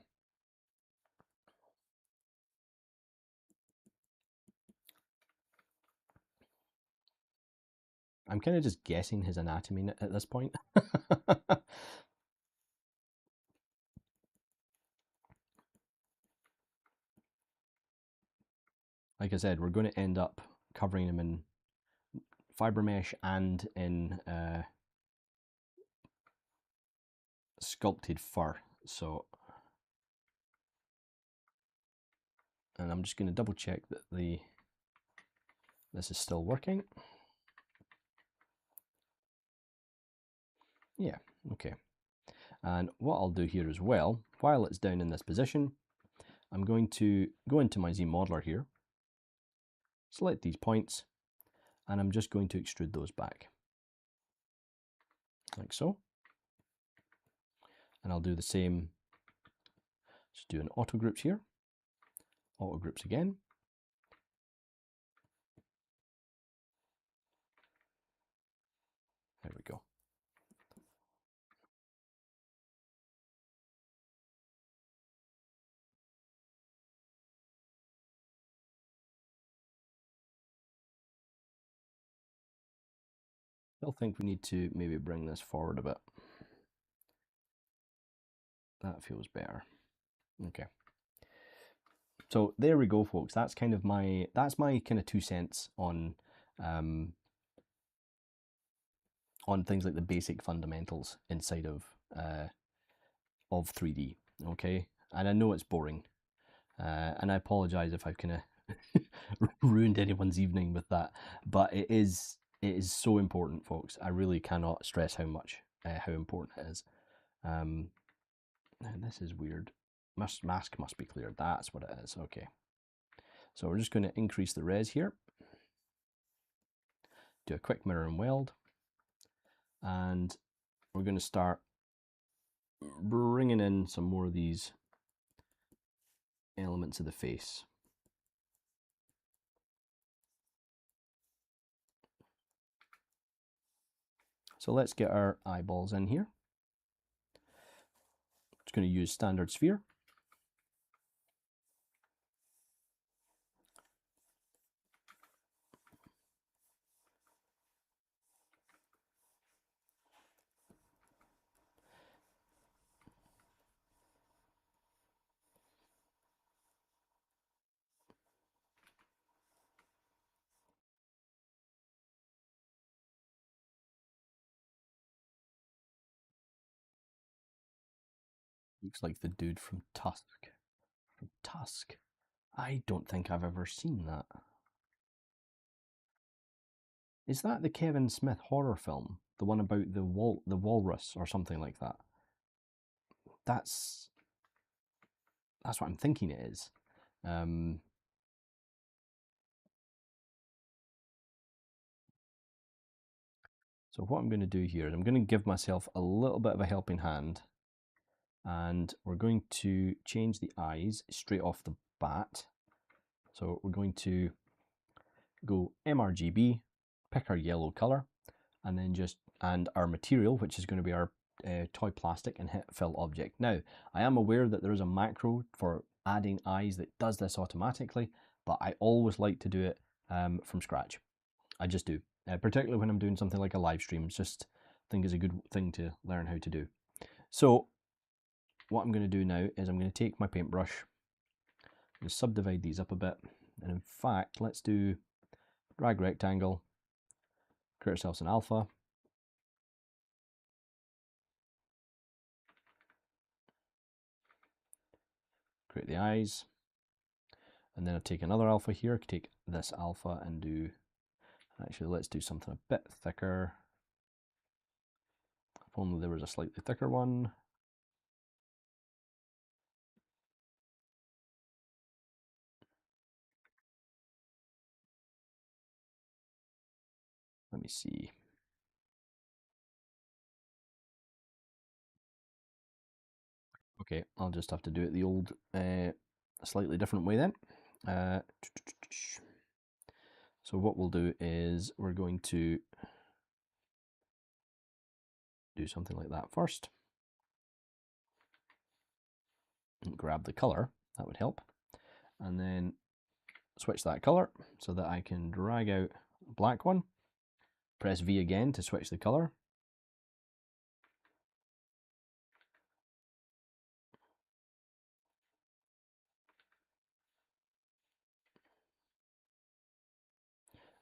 I'm kind of just guessing his anatomy at this point. Like I said, we're going to end up covering him in fiber mesh and in sculpted fur. So, and I'm just going to double check that this is still working. Yeah, okay. And what I'll do here as well, while it's down in this position, I'm going to go into my Z modeler here, select these points, and I'm just going to extrude those back, like so. And I'll do the same, just do an auto groups here, auto groups again. There we go. I think we need to maybe bring this forward a bit. That feels better. Okay. So there we go, folks. That's kind of my kind of 2 cents on things like the basic fundamentals inside of 3D. Okay, and I know it's boring, and I apologize if I've kind of ruined anyone's evening with that, but it is so important, folks. I really cannot stress how important it is. And this is weird. Mask must be cleared. That's what it is. Okay. So we're just going to increase the res here. Do a quick mirror and weld. And we're going to start bringing in some more of these elements of the face. So let's get our eyeballs in here. Just going to use standard sphere. Looks like the dude from Tusk. From Tusk. I don't think I've ever seen that. Is that the Kevin Smith horror film? The one about the walrus or something like that? That's what I'm thinking it is. So what I'm going to do here is I'm going to give myself a little bit of a helping hand, and we're going to change the eyes straight off the bat. So we're going to go MRGB, pick our yellow color, and then and our material, which is going to be our toy plastic, and hit fill object. Now, I am aware that there is a macro for adding eyes that does this automatically, but I always like to do it from scratch. I just do, particularly when I'm doing something like a live stream. Just think is a good thing to learn how to do. So what I'm going to do now is I'm going to take my paintbrush and subdivide these up a bit. And in fact, let's do drag rectangle, create ourselves an alpha. Create the eyes. And then I'll take another alpha here, take this alpha and do, actually let's do something a bit thicker. If only there was a slightly thicker one. Let me see. Okay, I'll just have to do it the old, slightly different way then. So what we'll do is we're going to do something like that first. And grab the color, that would help. And then switch that color so that I can drag out a black one. Press V again to switch the color.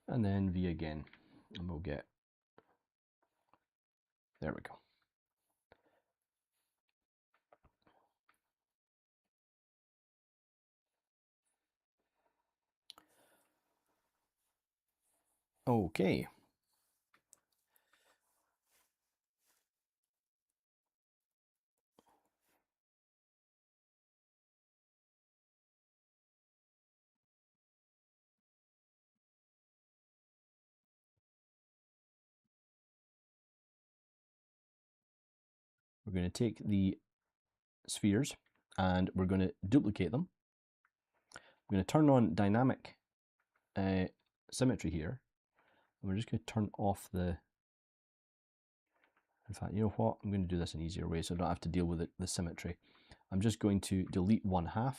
And then V again, and we'll get, there we go. Okay. We're going to take the spheres and we're going to duplicate them. I'm going to turn on dynamic symmetry here. And we're just going to turn off the, in fact, you know what? I'm going to do this an easier way so I don't have to deal with the symmetry. I'm just going to delete 1/2.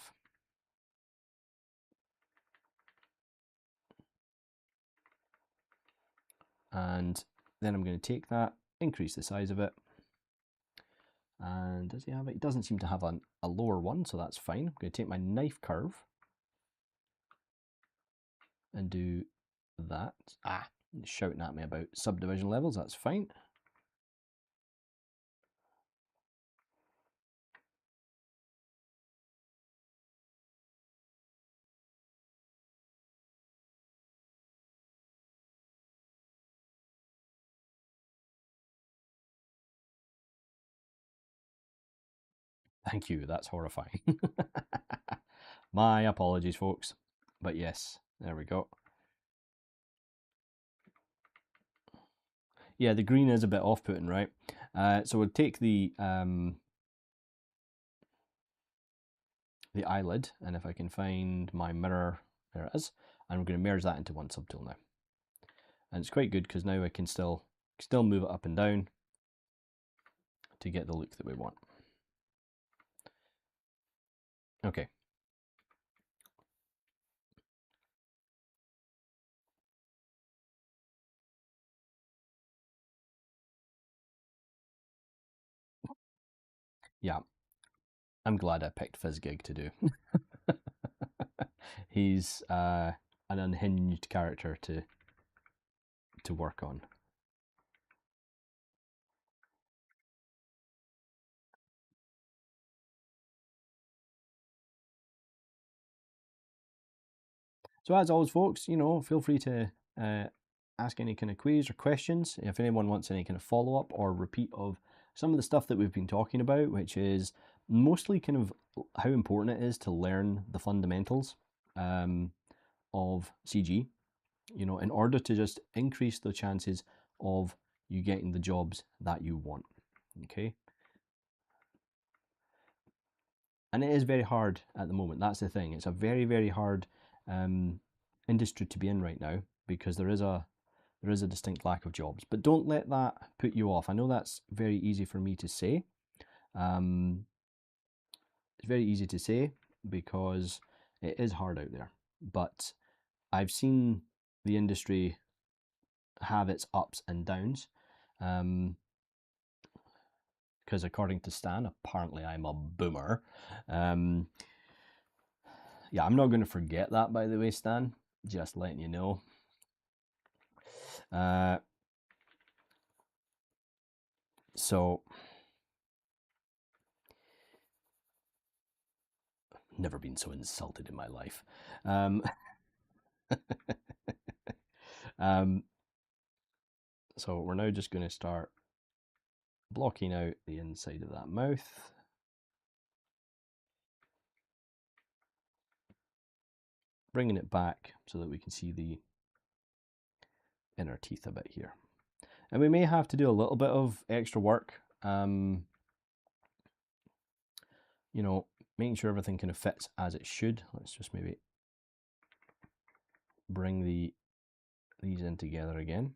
And then I'm going to take that, increase the size of it. And does he have it? He doesn't seem to have a lower one, so that's fine. I'm going to take my knife curve and do that. It's shouting at me about subdivision levels, that's fine. Thank you, that's horrifying. My apologies, folks. But yes, there we go. Yeah, the green is a bit off-putting, right? So we'll take the eyelid, and if I can find my mirror, there it is, and we're going to merge that into one subtool now. And it's quite good because now I can still move it up and down to get the look that we want. Okay. Yeah, I'm glad I picked Fizzgig to do. He's an unhinged character to work on. So as always, folks, feel free to ask any kind of queries or questions. If anyone wants any kind of follow-up or repeat of some of the stuff that we've been talking about, which is mostly kind of how important it is to learn the fundamentals of CG, in order to just increase the chances of you getting the jobs that you want. Okay. And it is very hard at the moment. That's the thing. It's a very, very hard industry to be in right now, because there is a distinct lack of jobs. But don't let that put you off. I know that's very easy for me to say. It's very easy to say because it is hard out there. But I've seen the industry have its ups and downs. Because according to Stan, apparently I'm a boomer. Yeah, I'm not going to forget that, by the way, Stan. Just letting you know. So, never been so insulted in my life. So we're now just going to start blocking out the inside of that mouth. Bringing it back so that we can see the inner teeth a bit here. And we may have to do a little bit of extra work, making sure everything kind of fits as it should. Let's just maybe bring these in together again.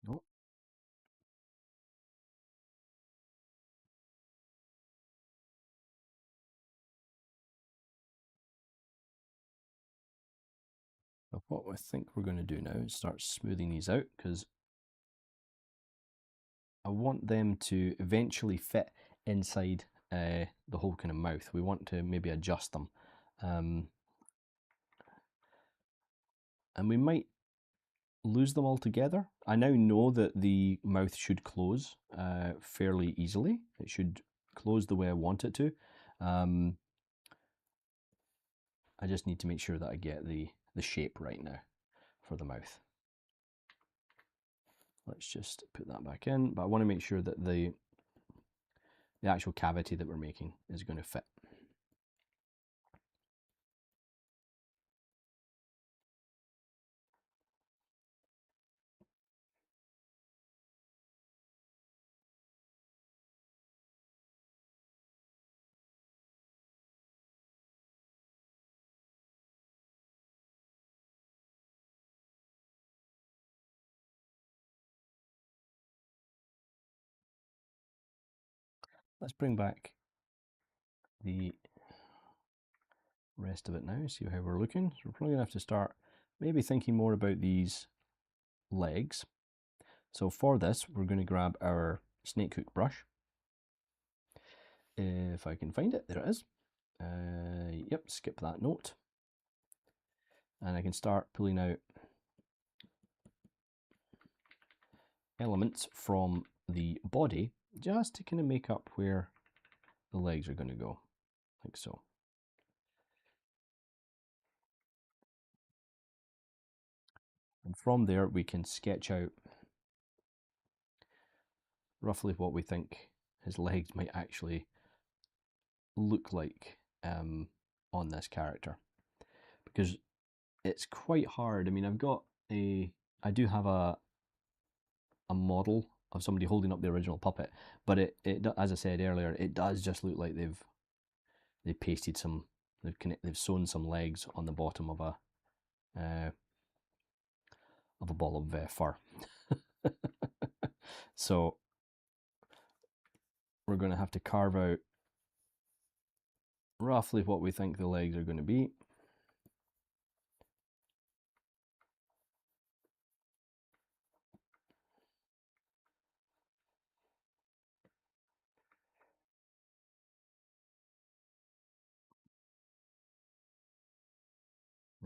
Oh. So what I think we're going to do now is start smoothing these out, because I want them to eventually fit inside the whole kind of mouth. We want to maybe adjust them. And we might lose them altogether. I now know that the mouth should close fairly easily. It should close the way I want it to. I just need to make sure that I get the shape right now for the mouth. Let's just put that back in, but I want to make sure that the actual cavity that we're making is going to fit. Let's bring back the rest of it now, see how we're looking. So we're probably going to have to start maybe thinking more about these legs. So for this, we're going to grab our snake hook brush. If I can find it, there it is. Yep, skip that note. And I can start pulling out elements from the body just to kind of make up where the legs are going to go, like so. And from there we can sketch out roughly what we think his legs might actually look like on this character, because it's quite hard. I mean, I do have a model of somebody holding up the original puppet, but it as I said earlier, it does just look like they've pasted some, they've sewn some legs on the bottom of a ball of fur. So we're going to have to carve out roughly what we think the legs are going to be.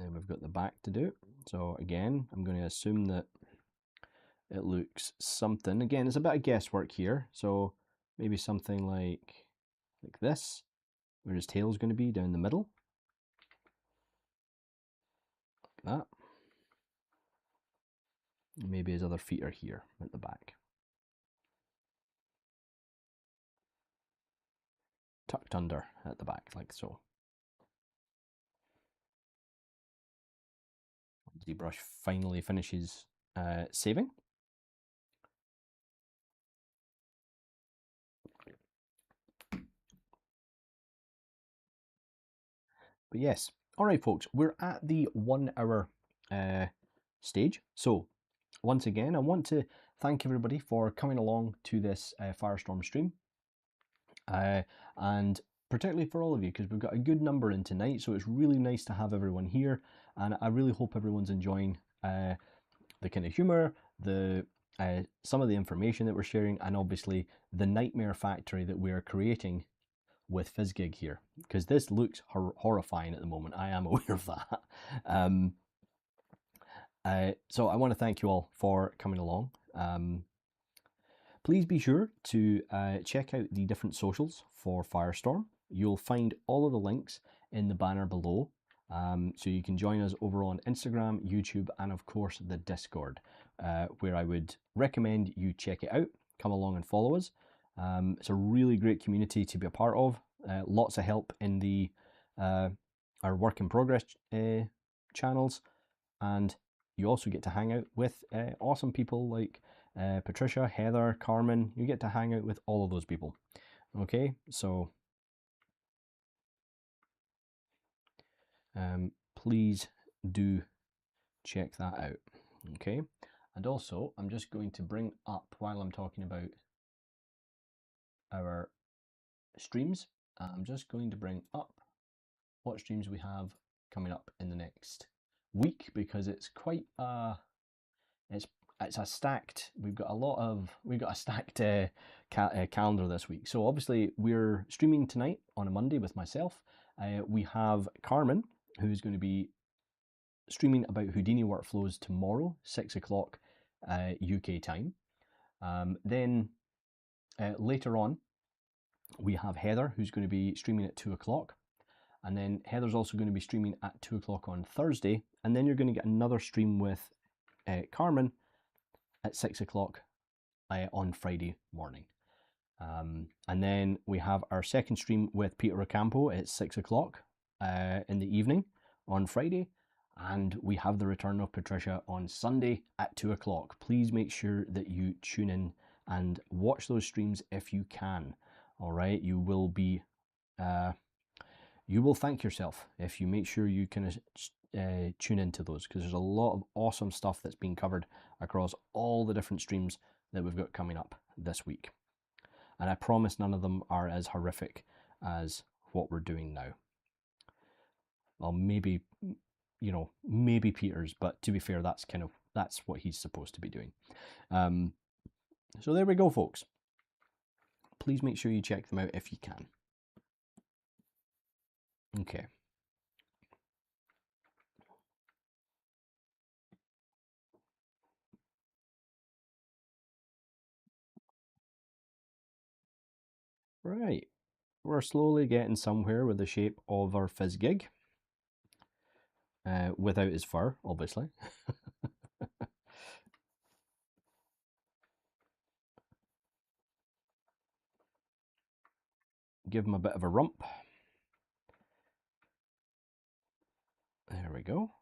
then we've got the back to do. So again, I'm going to assume that it looks something. Again, it's a bit of guesswork here. So maybe something like this, where his tail's going to be down the middle. Like that. And maybe his other feet are here at the back. Tucked under at the back, like so. Zbrush finally finishes saving. But yes, all right, folks, we're at the 1 hour stage. So once again, I want to thank everybody for coming along to this Firestorm stream. And particularly for all of you, because we've got a good number in tonight, so it's really nice to have everyone here, and I really hope everyone's enjoying the kind of humor, the some of the information that we're sharing, and obviously the nightmare factory that we're creating with FizzGig here, because this looks horrifying at the moment. I am aware of that. So I want to thank you all for coming along. Please be sure to check out the different socials for Firestorm. You'll find all of the links in the banner below. So you can join us over on Instagram, YouTube, and of course the Discord, where I would recommend you check it out. Come along and follow us. It's a really great community to be a part of. Lots of help in the our work in progress channels, and you also get to hang out with awesome people like Patricia, Heather, Carmen. You get to hang out with all of those people. Okay, so please do check that out. Okay, and also I'm just going to bring up, while I'm talking about our streams, I'm just going to bring up what streams we have coming up in the next week, because it's quite it's a stacked. We've got a stacked calendar this week. So obviously we're streaming tonight on a Monday with myself. We have Carmen, who's going to be streaming about Houdini workflows tomorrow, 6 o'clock UK time. Then later on, we have Heather, who's going to be streaming at 2 o'clock. And then Heather's also going to be streaming at 2 o'clock on Thursday. And then you're going to get another stream with Carmen at 6 o'clock on Friday morning. And then we have our second stream with Peter Ocampo at 6 o'clock in the evening on Friday. And we have the return of Patricia on Sunday at 2 o'clock. Please make sure that you tune in and watch those streams if you can. All right, you will be, you will thank yourself if you make sure you kind of tune into those, because there's a lot of awesome stuff that's being covered across all the different streams that we've got coming up this week. And I promise none of them are as horrific as what we're doing now. Well, maybe, you know, maybe Peter's, but to be fair, that's what he's supposed to be doing. So there we go, folks. Please make sure you check them out if you can. Okay. Right. We're slowly getting somewhere with the shape of our FizzGig. Without his fur, obviously. Give him a bit of a rump. There we go.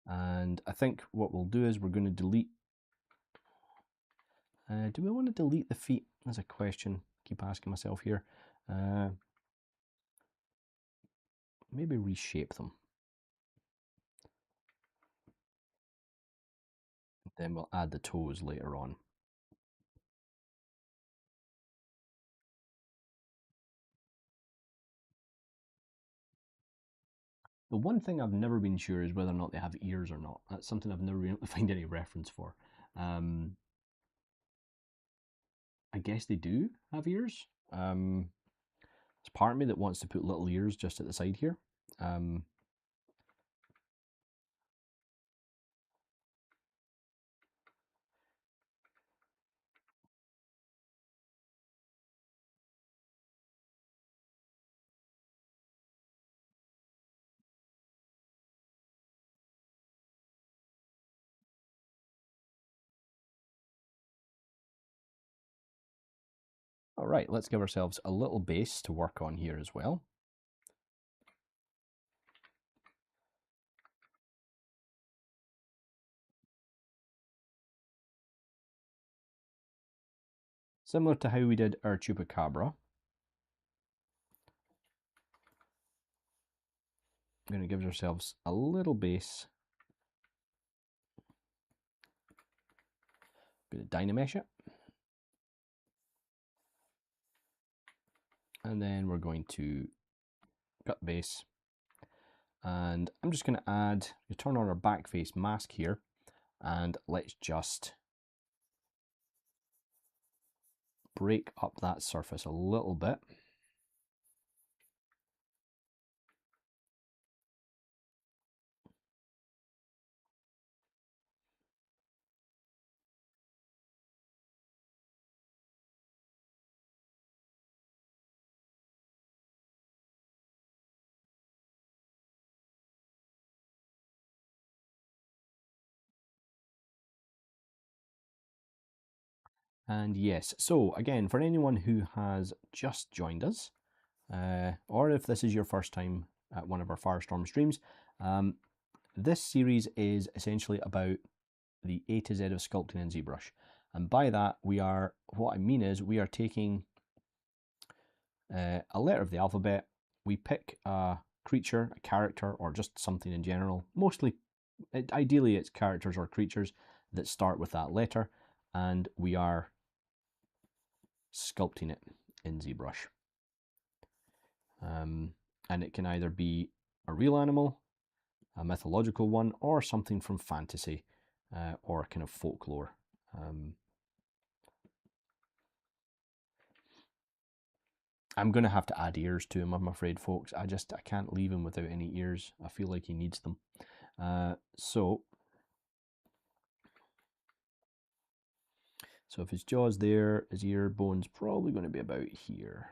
And I think what we'll do is we're going to delete. Do we want to delete the feet? That's a question I keep asking myself here. Maybe reshape them. Then we'll add the toes later on. The one thing I've never been sure is whether or not they have ears or not. That's something I've never been able to find any reference for. I guess they do have ears. There's part of me that wants to put little ears just at the side here. All right, let's give ourselves a little base to work on here as well. Similar to how we did our chupacabra. I'm going to give ourselves a little base. I'm going to dynamesh it. And then we're going to cut base. And I'm just going to add, we turn on our back face mask here, and let's just break up that surface a little bit. And yes, so again, for anyone who has just joined us, or if this is your first time at one of our Firestorm streams, this series is essentially about the A to Z of sculpting in ZBrush. And by that, what I mean is we are taking a letter of the alphabet, we pick a creature, a character, or just something in general. Ideally it's characters or creatures that start with that letter, and we are sculpting it in ZBrush. And it can either be a real animal, a mythological one, or something from fantasy or kind of folklore. I'm going to have to add ears to him, I'm afraid, folks. I can't leave him without any ears. I feel like he needs them. So if his jaw's there, his ear bone's probably going to be about here.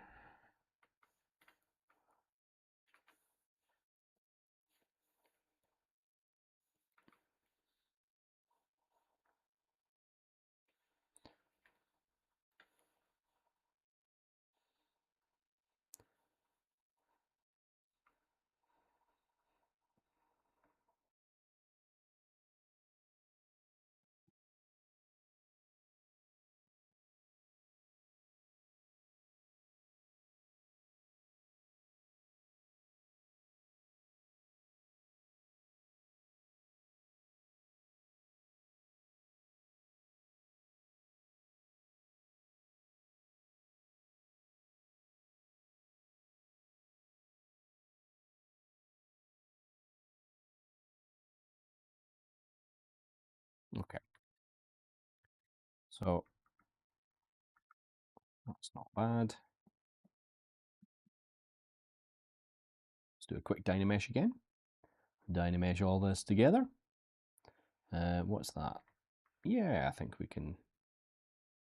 Okay. So that's not bad. Let's do a quick dynamesh again. Dynamesh all this together. What's that? Yeah, I think we can.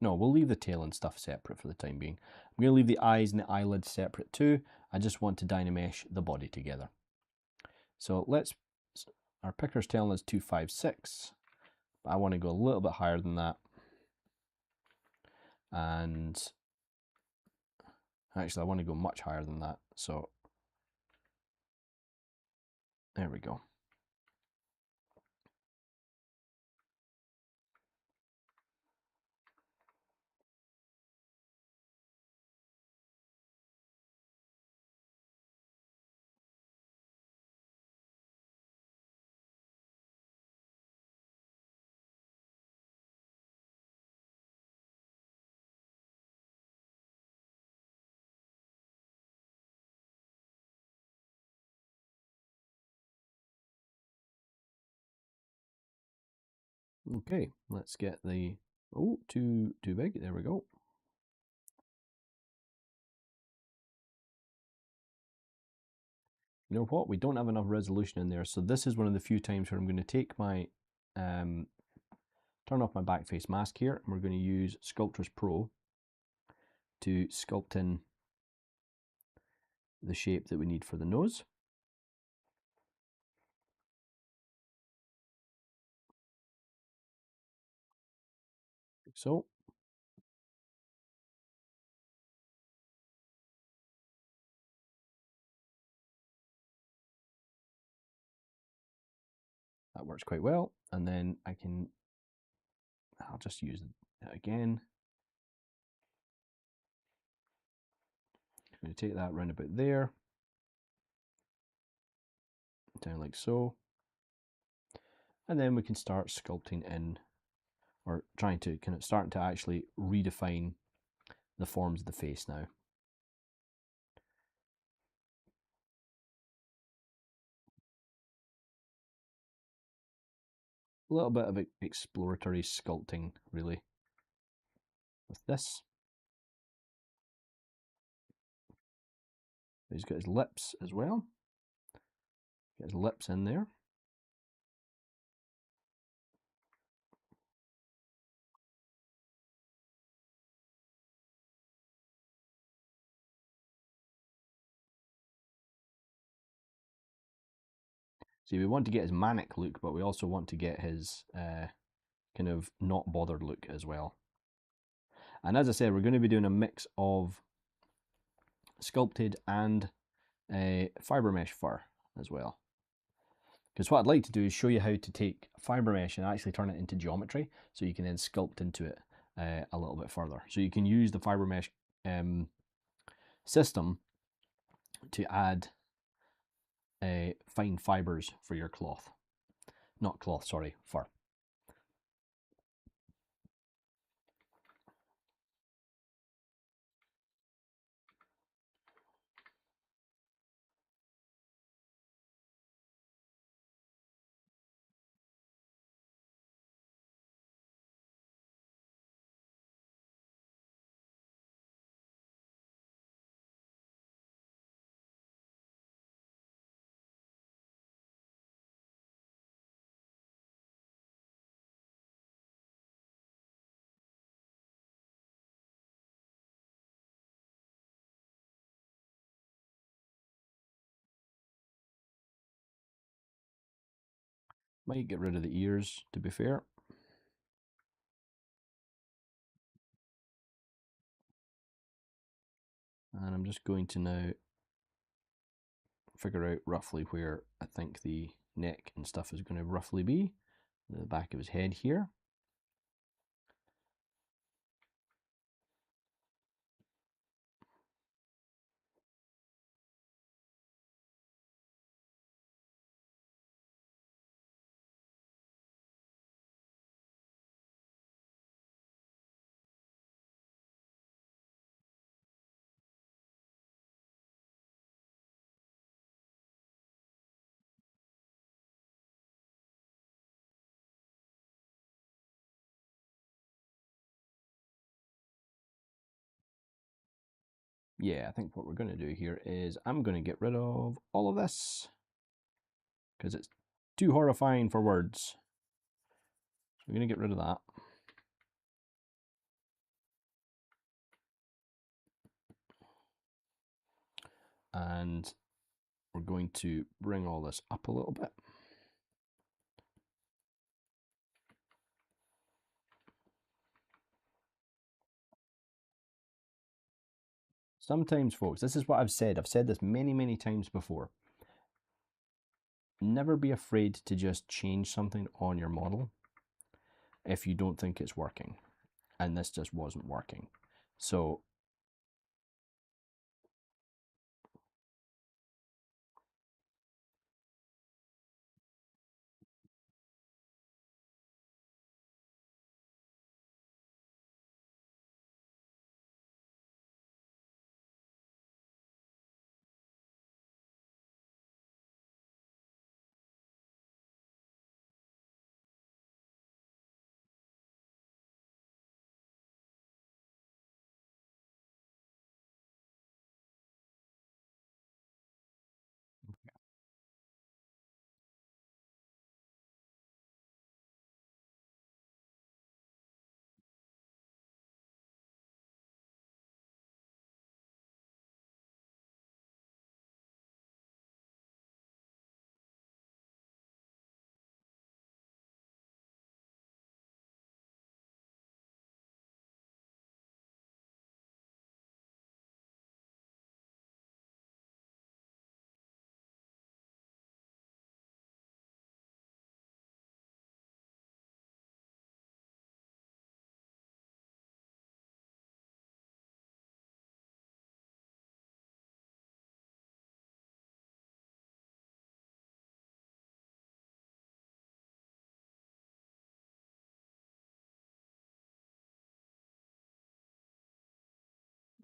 No, we'll leave the tail and stuff separate for the time being. I'm going to leave the eyes and the eyelids separate too. I just want to dynamesh the body together. So our picker's telling us 256. I want to go a little bit higher than that. And actually I want to go much higher than that. So there we go. Okay, let's get the, oh, too big, there we go. you know what, we don't have enough resolution in there, so this is one of the few times where I'm going to take my, turn off my backface mask here, and we're going to use Sculptris Pro to sculpt in the shape that we need for the nose. Like so. That works quite well, and then I'll just use it again. I'm going to take that round about there, down like so, and then we can start sculpting in, or trying to starting to actually redefine the forms of the face now. A little bit of exploratory sculpting, really, with this. He's got his lips as well. Get his lips in there. See, we want to get his manic look, but we also want to get his kind of not bothered look as well. And as I said, we're going to be doing a mix of sculpted and fiber mesh fur as well. Because what I'd like to do is show you how to take fiber mesh and actually turn it into geometry, so you can then sculpt into it a little bit further. So you can use the fiber mesh system to add fine fibers for your cloth. Not cloth, sorry, fur. Might get rid of the ears, to be fair. And I'm just going to now figure out roughly where I think the neck and stuff is going to roughly be. The back of his head here. Yeah, I think what we're going to do here is I'm going to get rid of all of this because it's too horrifying for words. So we're going to get rid of that. And we're going to bring all this up a little bit. Sometimes, folks, this is what I've said. I've said this many, many times before. Never be afraid to just change something on your model if you don't think it's working. And this just wasn't working. So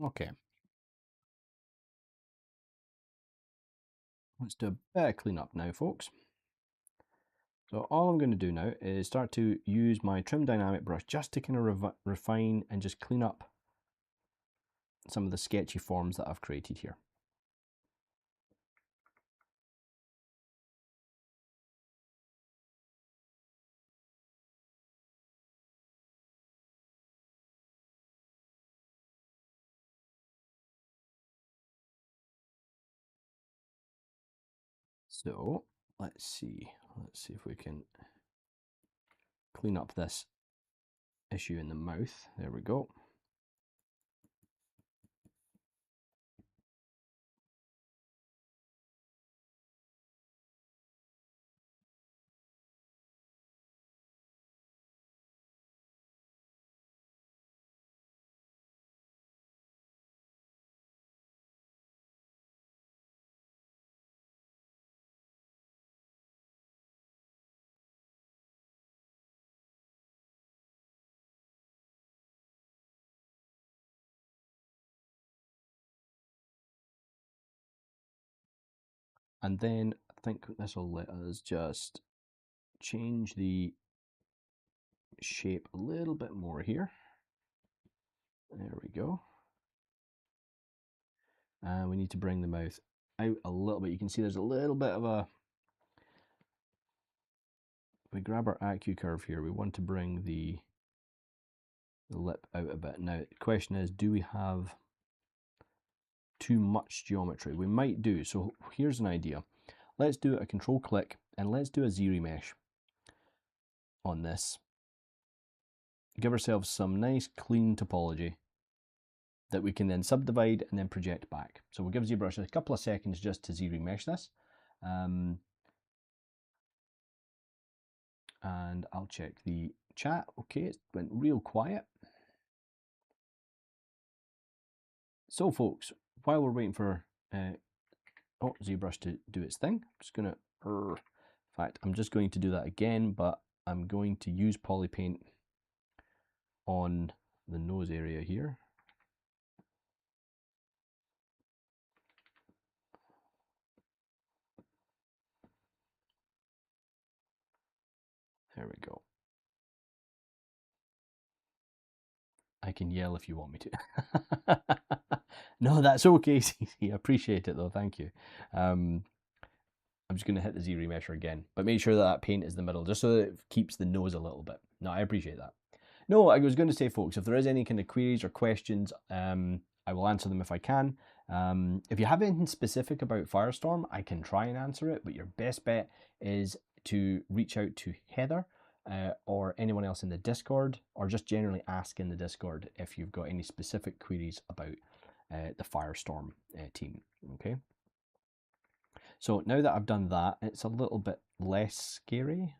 Okay. Let's do a bit of cleanup now, folks. So all I'm going to do now is start to use my trim dynamic brush just to kind of refine and just clean up some of the sketchy forms that I've created here. So let's see if we can clean up this issue in the mouth. There we go. And then I think this will let us just change the shape a little bit more here. There we go. And we need to bring the mouth out a little bit. You can see there's a little bit of a... If we grab our AQ curve here, we want to bring the lip out a bit. Now, the question is, do we have too much geometry? We might do. So here's an idea. Let's do a control click and let's do a Z-remesh on this. Give ourselves some nice clean topology that we can then subdivide and then project back. So we'll give ZBrush a couple of seconds just to Z-remesh this. And I'll check the chat. Okay, it went real quiet. So folks, while we're waiting for ZBrush to do its thing, I'm just gonna, in fact, I'm just going to do that again, but I'm going to use polypaint on the nose area here. There we go. I can yell if you want me to. No, that's okay, Cece. I appreciate it though, thank you. I'm just going to hit the Z-remesher again, but make sure that paint is in the middle, just so that it keeps the nose a little bit. No, I appreciate that. No, I was going to say, folks, if there is any kind of queries or questions, I will answer them if I can. If you have anything specific about Firestorm, I can try and answer it, but your best bet is to reach out to Heather or anyone else in the Discord, or just generally ask in the Discord if you've got any specific queries about the Firestorm team, okay? So now that I've done that, it's a little bit less scary.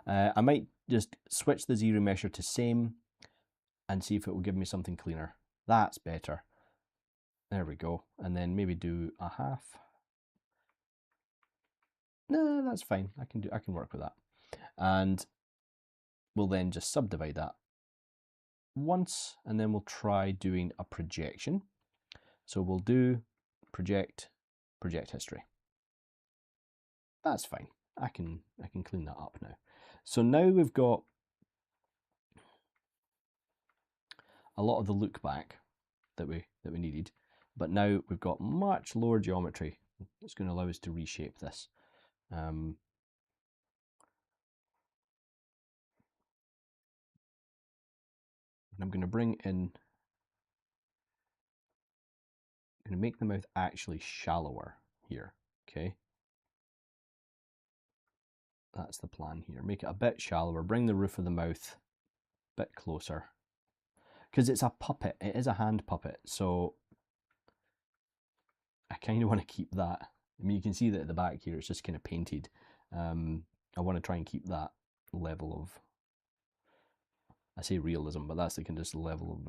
I might just switch the Z-remesher to same and see if it will give me something cleaner. That's better. There we go. And then maybe do a half. No, that's fine. I can work with that. And we'll then just subdivide that once, and then we'll try doing a projection. So we'll do project history. That's fine. I can clean that up now. So now we've got a lot of the look back that we needed, but now we've got much lower geometry. It's going to allow us to reshape this. I'm going to bring in, I'm going to make the mouth actually shallower here. Okay, that's the plan here. Make it a bit shallower. Bring the roof of the mouth a bit closer, because it's a puppet. It is a hand puppet, so I kind of want to keep that. I mean, you can see that at the back here, it's just kind of painted. I want to try and keep that level of, I say realism, but that's the kind of just level of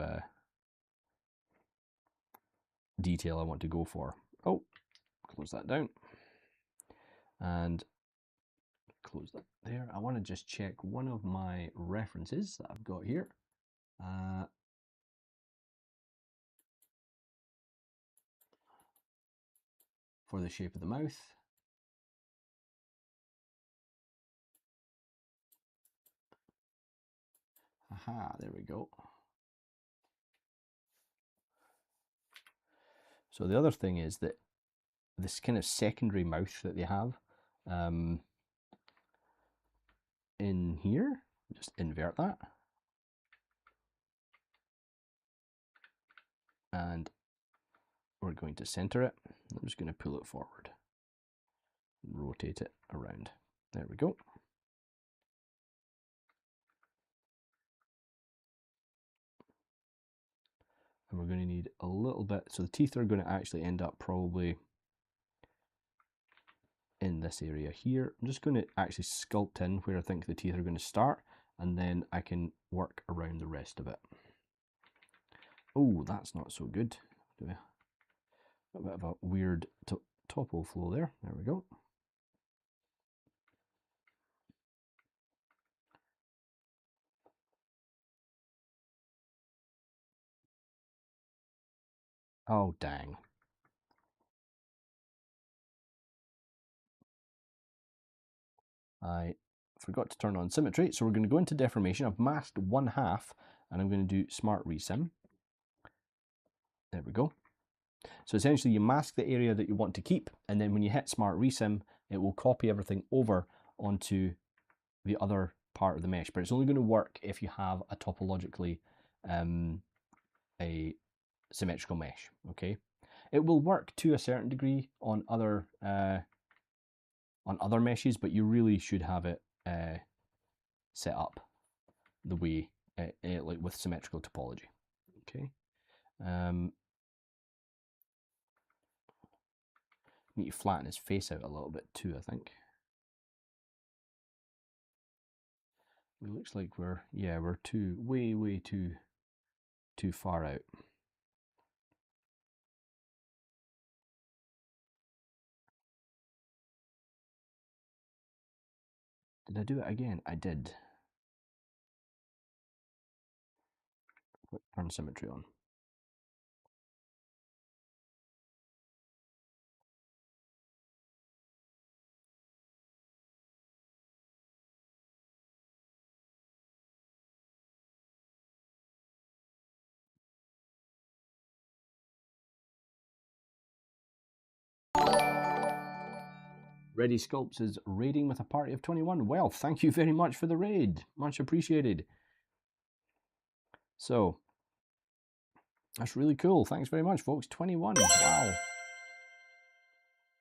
detail I want to go for. Oh, close that down and close that there. I want to just check one of my references that I've got here. for the shape of the mouth. Aha, there we go. So the other thing is that this kind of secondary mouth that they have in here, just invert that. And we're going to center it. I'm just going to pull it forward and rotate it around. There we go. And we're going to need a little bit, so the teeth are going to actually end up probably in this area here. I'm just going to actually sculpt in where I think the teeth are going to start, and then I can work around the rest of it. Oh, that's not so good. Do a bit of a weird topo flow there. There we go. Oh, dang. I forgot to turn on symmetry, so we're going to go into deformation. I've masked 1/2, and I'm going to do smart resim. There we go. So essentially you mask the area that you want to keep, and then when you hit smart resim, it will copy everything over onto the other part of the mesh. But it's only going to work if you have a topologically a symmetrical mesh. Okay, it will work to a certain degree on other meshes, but you really should have it set up the way like with symmetrical topology. Okay. Need to flatten his face out a little bit too, I think. It looks like we're way too far out. Did I do it again? I did. Turn symmetry on. Ready Sculpts is raiding with a party of 21. Well, thank you very much for the raid. Much appreciated. So, that's really cool. Thanks very much, folks. 21. Wow.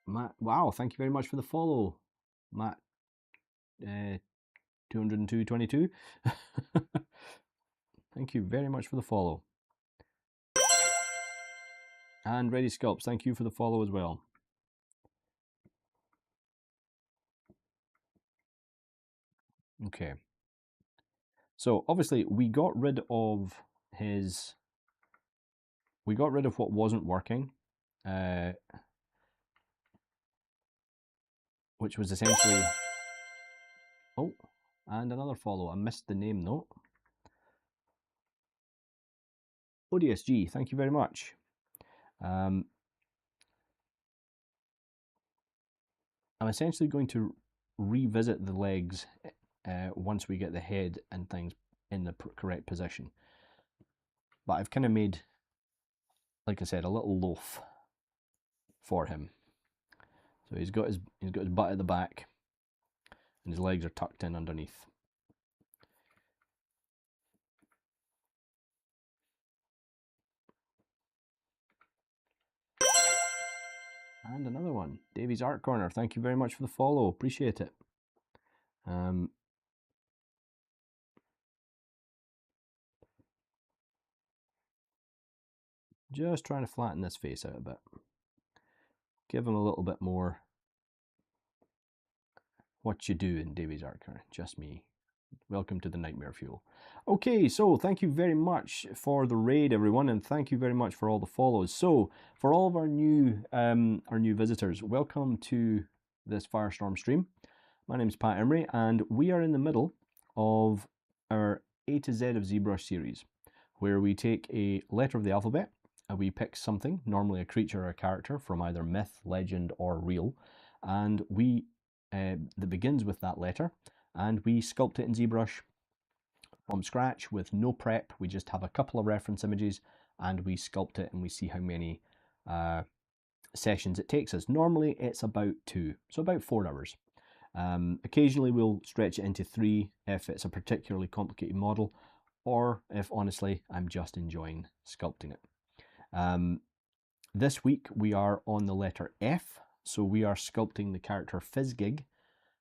Matt, wow, thank you very much for the follow. Matt, 202.22. Thank you very much for the follow. And Ready Sculpts, thank you for the follow as well. Okay. So obviously we got rid of what wasn't working, which was essentially, oh, and another follow. I missed the name though. ODSG, thank you very much. I'm essentially going to revisit the legs once we get the head and things in the correct position. But I've kind of made, like I said, a little loaf for him. So he's got his butt at the back, and his legs are tucked in underneath. And another one, Davy's Art Corner. Thank you very much for the follow. Appreciate it. Just trying to flatten this face out a bit. Give him a little bit more what you do in Davy's Art Corner. Just me. Welcome to the Nightmare Fuel. Okay, so thank you very much for the raid, everyone, and thank you very much for all the follows. So, for all of our new visitors, welcome to this Firestorm stream. My name is Pat Imrie, and we are in the middle of our A to Z of ZBrush series, where we take a letter of the alphabet we pick something, normally a creature or a character from either myth, legend, or real, and that begins with that letter, and we sculpt it in Zbrush from scratch with no prep. We just have a couple of reference images and we sculpt it, and we see how many sessions it takes us. Normally it's about 2, so about 4 hours. Occasionally we'll stretch it into 3 if it's a particularly complicated model, or if honestly I'm just enjoying sculpting it. This week we are on the letter F, so we are sculpting the character Fizzgig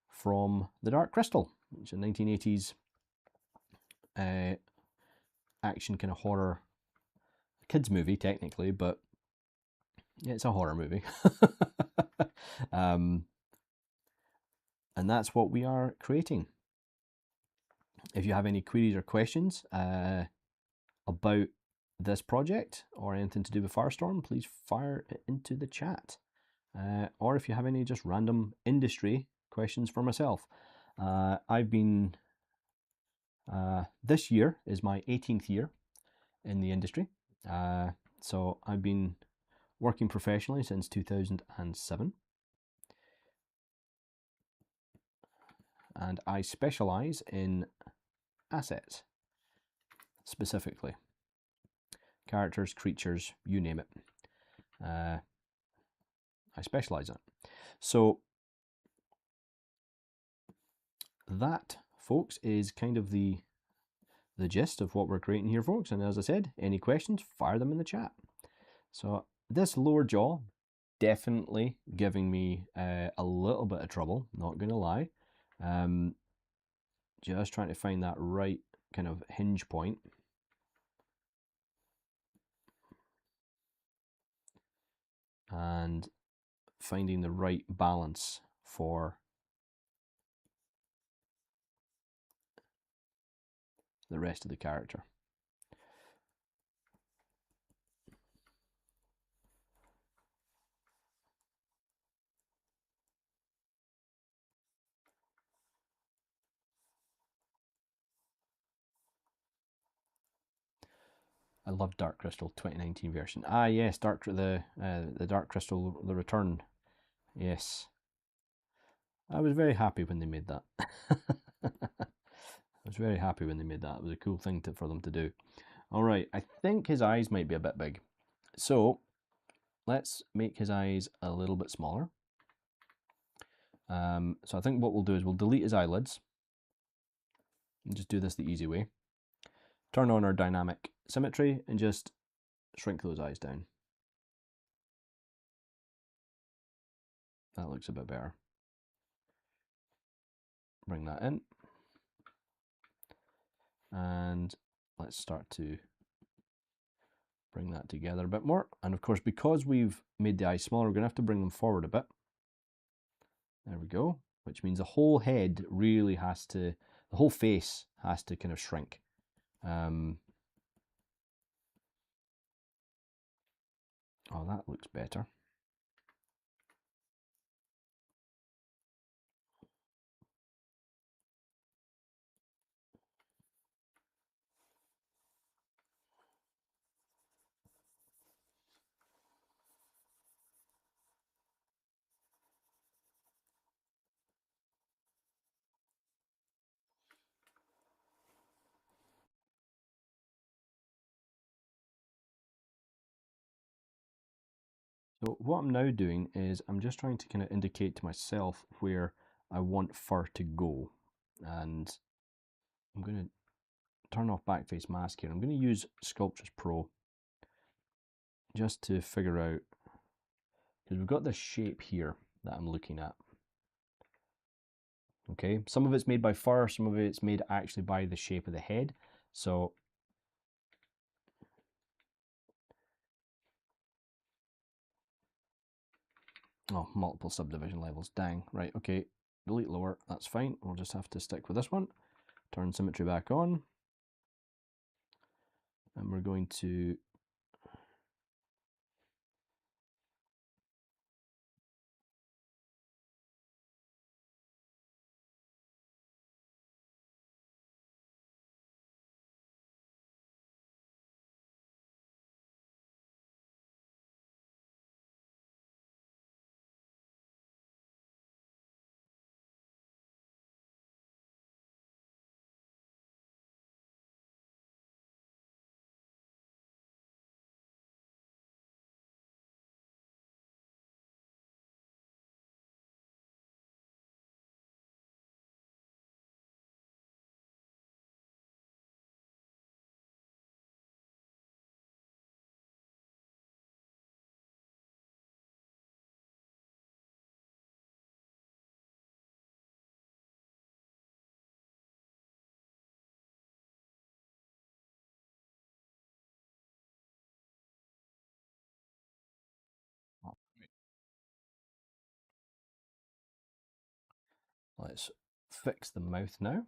from The Dark Crystal, which is a 1980s action kind of horror kids movie technically, but it's a horror movie. And that's what we are creating. If you have any queries or questions about this project or anything to do with Firestorm, please fire it into the chat. Or if you have any just random industry questions for myself. This year is my 18th year in the industry. So I've been working professionally since 2007. And I specialize in assets, specifically. Characters, creatures, you name it. I specialize in it. So that, folks, is kind of the gist of what we're creating here, folks. And as I said, any questions, fire them in the chat. So this lower jaw, definitely giving me a little bit of trouble, not going to lie. Just trying to find that right kind of hinge point. And finding the right balance for the rest of the character. I love Dark Crystal 2019 version. Ah, yes, the Dark Crystal, the Return. Yes, I was very happy when they made that. I was very happy when they made that. It was a cool thing for them to do. All right, I think his eyes might be a bit big, so let's make his eyes a little bit smaller. So I think what we'll do is we'll delete his eyelids and just do this the easy way. Turn on our dynamic symmetry and just shrink those eyes down. That looks a bit better. Bring that in. And let's start to bring that together a bit more. And of course, because we've made the eyes smaller, we're going to have to bring them forward a bit. There we go. Which means the whole head really has to, the whole face has to kind of shrink. Oh, that looks better. So what I'm now doing is I'm just trying to kind of indicate to myself where I want fur to go. And I'm going to turn off backface mask here. I'm going to use Sculptris Pro just to figure out, because we've got this shape here that I'm looking at. Okay, some of it's made by fur, some of it's made actually by the shape of the head. So oh, multiple subdivision levels, dang. Right, okay, delete lower, that's fine. We'll just have to stick with this one. Turn symmetry back on. And we're going to Let's fix the mouth now.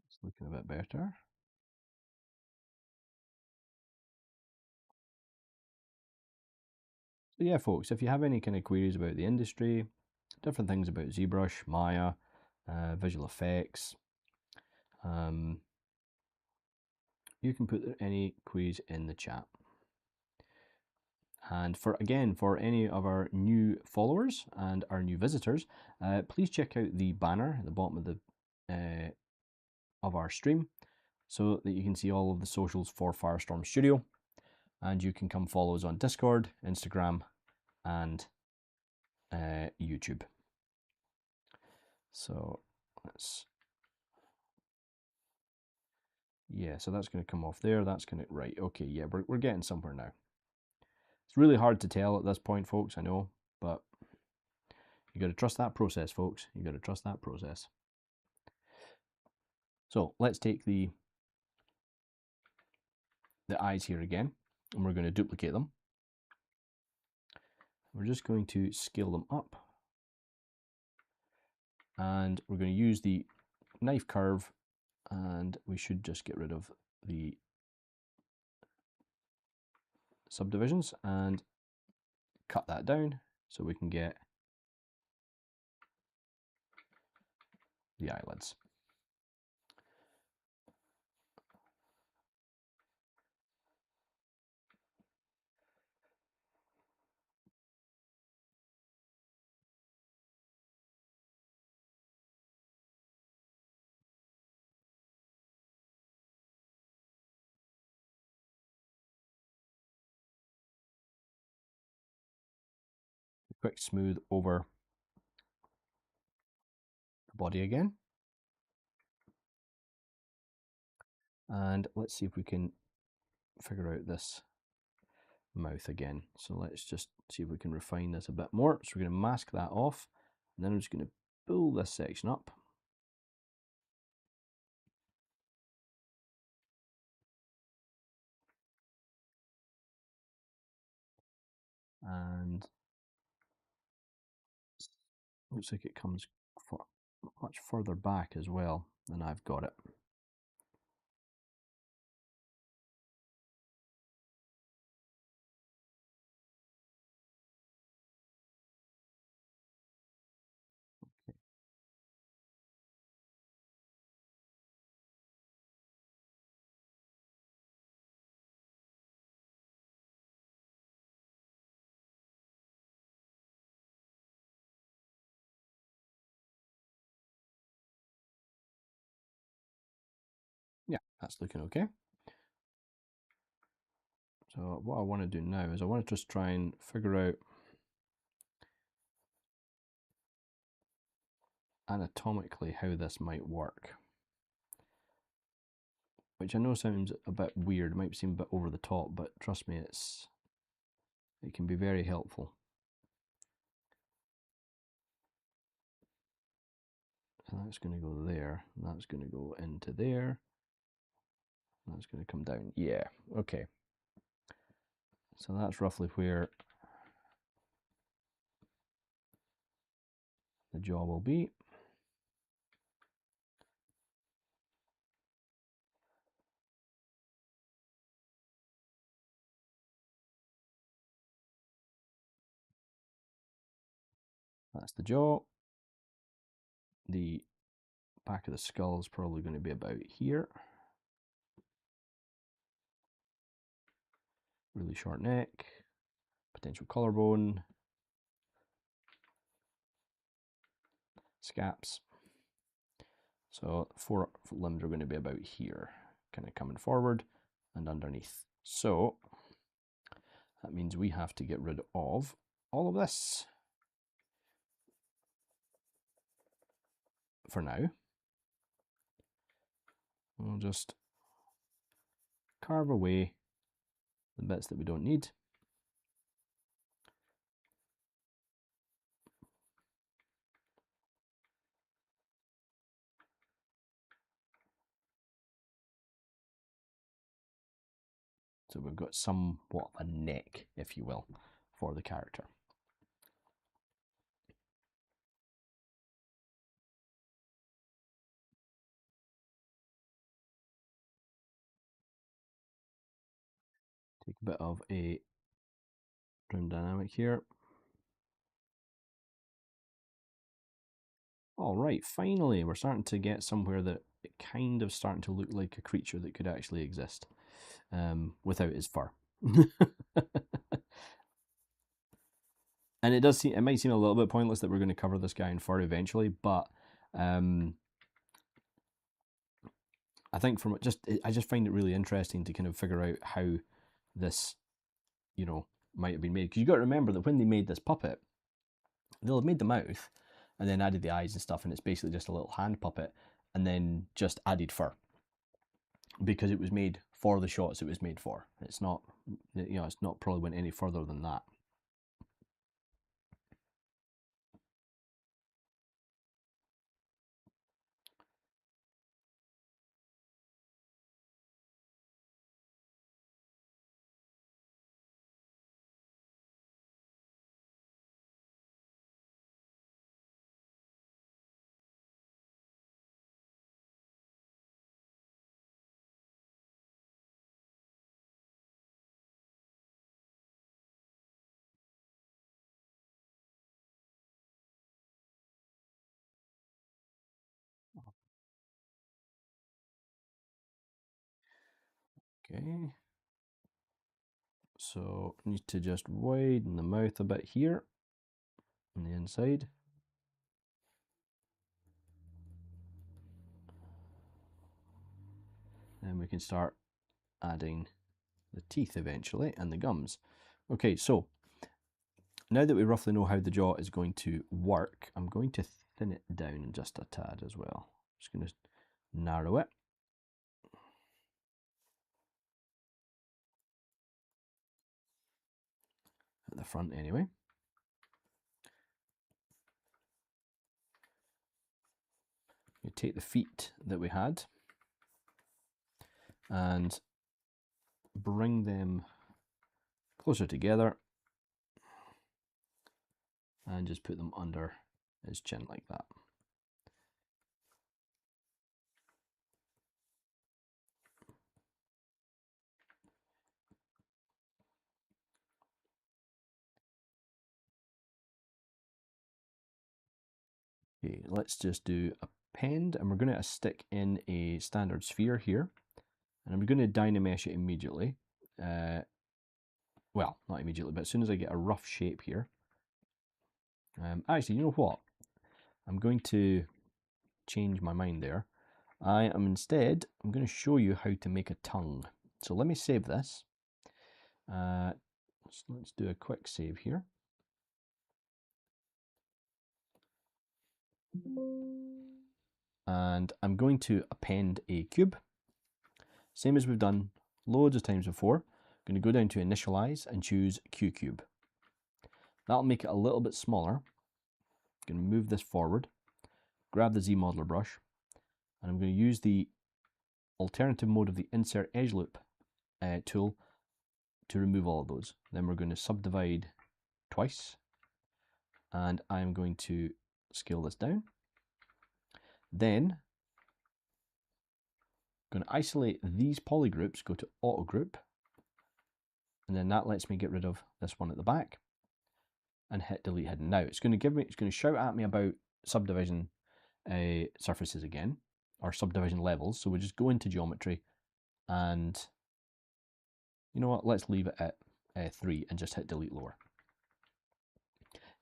It's looking a bit better. So yeah, folks, if you have any kind of queries about the industry, different things about ZBrush, Maya, visual effects, you can put any queries in the chat. And for any of our new followers and our new visitors, please check out the banner at the bottom of the of our stream, so that you can see all of the socials for Firestorm Studio, and you can come follow us on Discord, Instagram, and YouTube. So let's, yeah, so that's going to come off there. That's going to, right, okay, yeah, we're getting somewhere now. It's really hard to tell at this point, folks, I know, but you got to trust that process, folks. You got to trust that process. So let's take the eyes here again, and we're going to duplicate them. We're just going to scale them up, and we're going to use the knife curve, and we should just get rid of the subdivisions and cut that down so we can get the eyelids. Quick smooth over the body again. And let's see if we can figure out this mouth again. So let's just see if we can refine this a bit more. So we're going to mask that off, and then I'm just going to pull this section up. And looks like it comes much further back as well than I've got it. Yeah, that's looking okay. So what I want to do now is I want to just try and figure out anatomically how this might work, which I know sounds a bit weird, might seem a bit over the top, but trust me, it can be very helpful. So that's going to go there, and that's going to go into there, and that's going to come down. Yeah, okay. So that's roughly where the jaw will be. That's the jaw. The back of the skull is probably going to be about here. Really short neck, potential collarbone, scaps. So four limbs are going to be about here, kind of coming forward and underneath. So that means we have to get rid of all of this for now. We'll just carve away the bits that we don't need. So we've got somewhat of a neck, if you will, for the character. Take a bit of a room dynamic here. All right, finally, we're starting to get somewhere that it kind of starting to look like a creature that could actually exist without his fur. And it might seem a little bit pointless that we're going to cover this guy in fur eventually, but I think I just find it really interesting to kind of figure out how this, might have been made. Because you got to remember that when they made this puppet, they'll have made the mouth and then added the eyes and stuff, and it's basically just a little hand puppet, and then just added fur because it was made for the shots it was made for. It's not, it's not probably went any further than that. Okay, so need to just widen the mouth a bit here on the inside. Then we can start adding the teeth eventually and the gums. Okay, so now that we roughly know how the jaw is going to work, I'm going to thin it down just a tad as well. Just going to narrow it. At the front anyway. You take the feet that we had and bring them closer together and just put them under his chin like that. Okay, let's just do append, and we're going to stick in a standard sphere here, and I'm going to dynamesh it immediately. Well, not immediately, but as soon as I get a rough shape here. Actually, you know what? I'm going to change my mind there. I'm going to show you how to make a tongue. So let me save this. So let's do a quick save here. And I'm going to append a cube. Same as we've done loads of times before. I'm going to go down to initialize and choose Q cube. That'll make it a little bit smaller. I'm going to move this forward, grab the Z modeler brush, and I'm going to use the alternative mode of the insert edge loop tool to remove all of those. Then we're going to subdivide twice, and I'm going to scale this down. Then I'm going to isolate these polygroups, go to auto group, and then that lets me get rid of this one at the back and hit delete hidden. Now it's going to shout at me about subdivision surfaces again, or subdivision levels. So we'll just go into geometry, and you know what, let's leave it at 3 and just hit delete lower.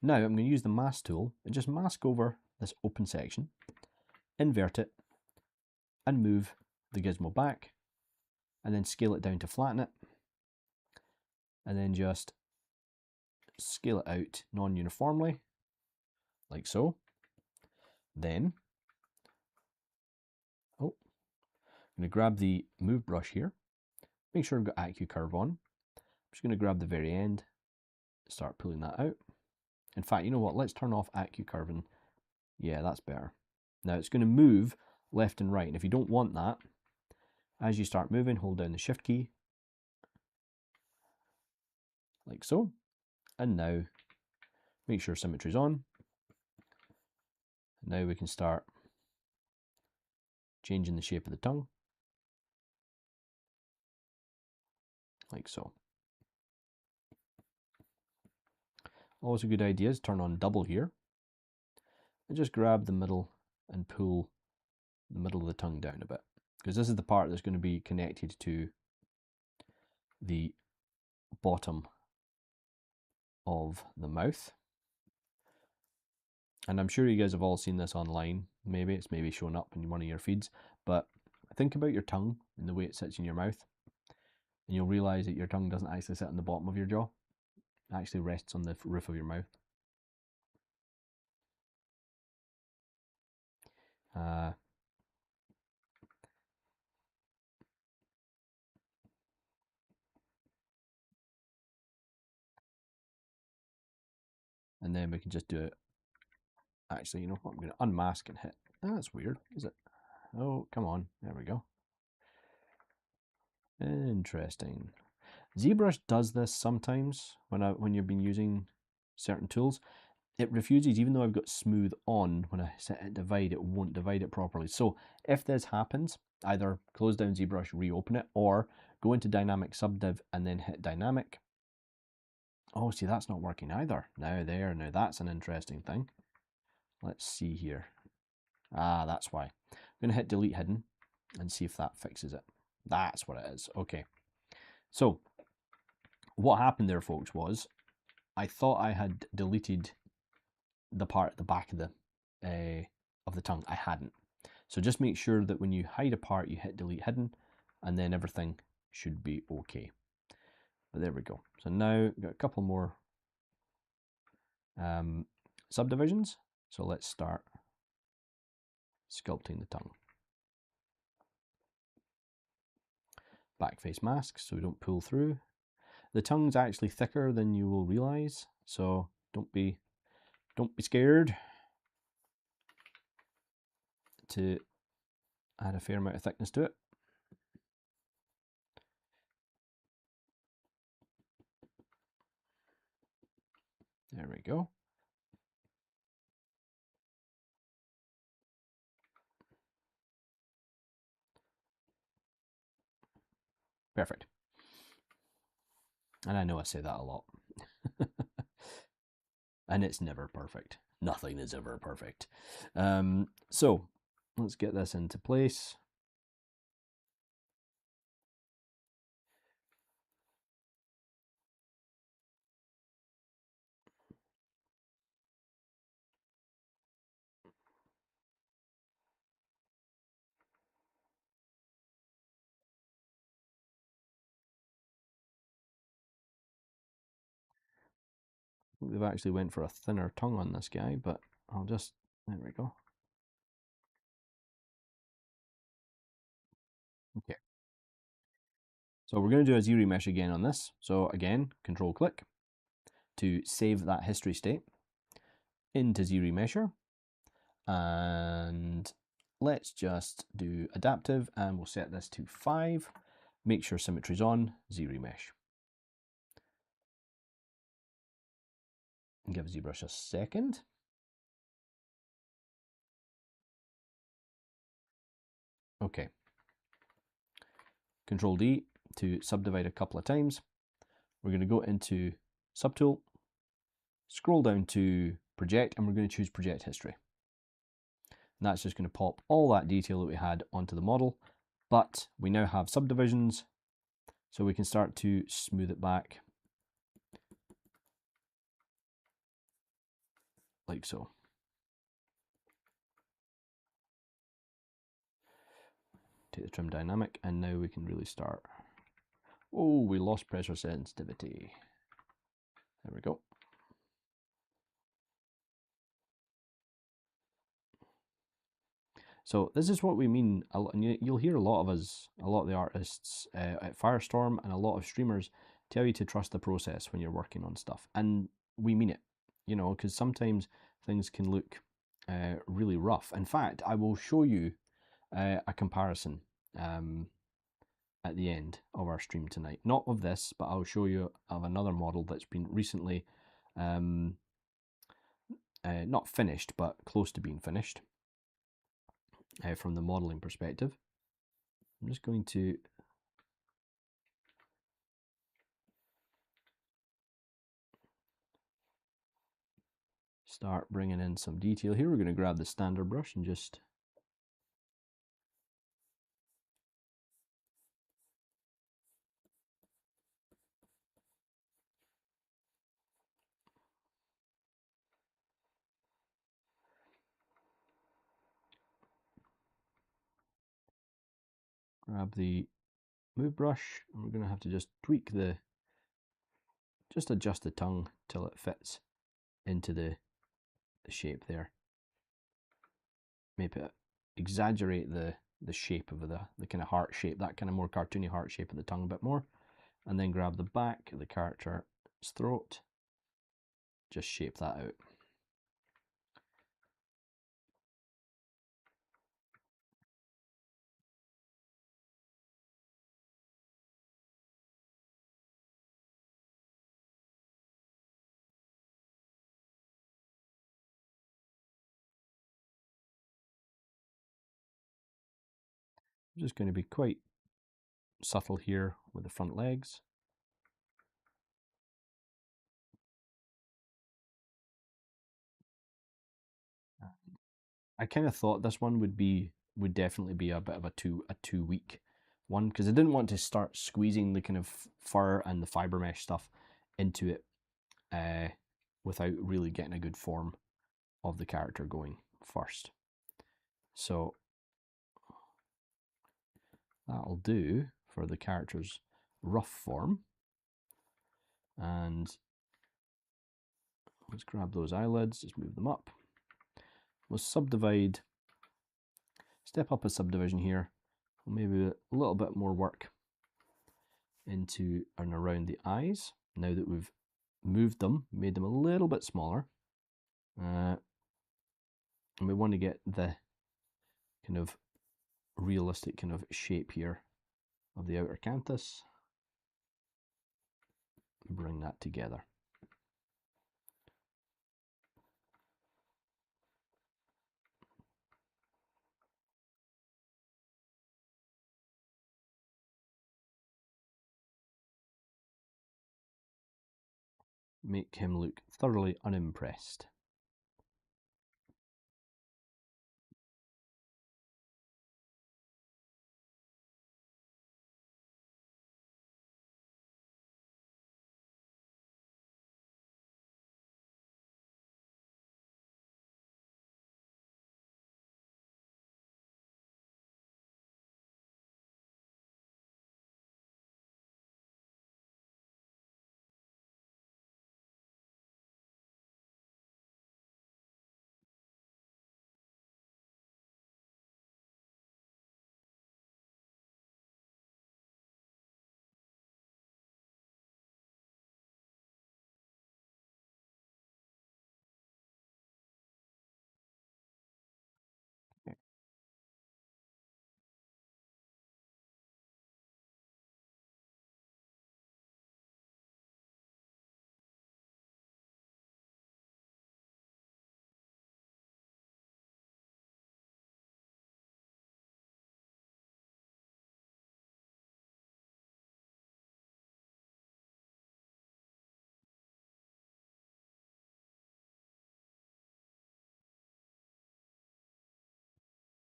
Now I'm going to use the mask tool and just mask over this open section, invert it, and move the gizmo back, and then scale it down to flatten it, and then just scale it out non-uniformly, like so. Then, I'm going to grab the move brush here, make sure I've got AccuCurve curve on. I'm just going to grab the very end, start pulling that out. In fact, you know what, let's turn off AccuCurve curving. Yeah, that's better. Now it's going to move left and right, and if you don't want that, as you start moving, hold down the shift key, like so, And now make sure symmetry's on. Now we can start changing the shape of the tongue, like so. Always a good idea is turn on double here, and just grab the middle and pull the middle of the tongue down a bit, because this is the part that's going to be connected to the bottom of the mouth. And I'm sure you guys have all seen this online. Maybe it's shown up in one of your feeds, but think about your tongue and the way it sits in your mouth, and you'll realize that your tongue doesn't actually sit on the bottom of your jaw. It actually rests on the roof of your mouth. And then we can just do it. Actually, you know what? I'm going to unmask and hit. Oh, that's weird, is it? Oh, come on. There we go. Interesting. ZBrush does this sometimes when you've been using certain tools. It refuses, even though I've got smooth on, when I hit divide, it won't divide it properly. So if this happens, either close down ZBrush, reopen it, or go into dynamic subdiv and then hit dynamic. Oh, see, that's not working either. Now that's an interesting thing. Let's see here. Ah, that's why. I'm going to hit delete hidden and see if that fixes it. That's what it is. Okay. So what happened there, folks, was I thought I had deleted the part at the back of the tongue. I hadn't. So just make sure that when you hide a part, you hit delete hidden, and then everything should be okay. But there we go. So now we've got a couple more subdivisions. So let's start sculpting the tongue. Back face mask so we don't pull through. The tongue's actually thicker than you will realize, so don't be scared to add a fair amount of thickness to it. There we go. Perfect. And I know I say that a lot. And it's never perfect. Nothing is ever perfect. So let's get this into place. They've actually went for a thinner tongue on this guy, but I'll just, there we go. Okay. So we're going to do a Z-remesh again on this. So again, control click to save that history state into Z-remesher. And let's just do adaptive, and we'll set this to 5. Make sure symmetry's on, Z-remesh. And give ZBrush a second. Okay. Control D to subdivide a couple of times. We're going to go into Subtool, scroll down to Project, and we're going to choose Project History. And that's just going to pop all that detail that we had onto the model, but we now have subdivisions, so we can start to smooth it back like so. Take the trim dynamic, and now we can really start. Oh, we lost pressure sensitivity. There we go. So this is what we mean, and you'll hear a lot of the artists at Firestorm and a lot of streamers tell you to trust the process when you're working on stuff, and we mean it, you know, because sometimes things can look really rough. In fact, I will show you a comparison at the end of our stream tonight. Not of this, but I'll show you of another model that's been recently not finished, but close to being finished from the modeling perspective. I'm just going to start bringing in some detail here. We're going to grab the standard brush and just grab the move brush, and we're going to have to just tweak just adjust the tongue till it fits into the shape there. Maybe exaggerate the shape of the kind of heart shape, that kind of more cartoony heart shape of the tongue a bit more, and then grab the back of the character's throat, just shape that out. I'm just going to be quite subtle here with the front legs. I kind of thought this one would definitely be a bit of a 2 week one, because I didn't want to start squeezing the kind of fur and the fiber mesh stuff into it without really getting a good form of the character going first. So that'll do for the character's rough form. And let's grab those eyelids, just move them up. We'll subdivide, step up a subdivision here, maybe a little bit more work into and around the eyes. Now that we've moved them, made them a little bit smaller, and we want to get the kind of realistic kind of shape here of the outer canthus. Bring that together. Make him look thoroughly unimpressed.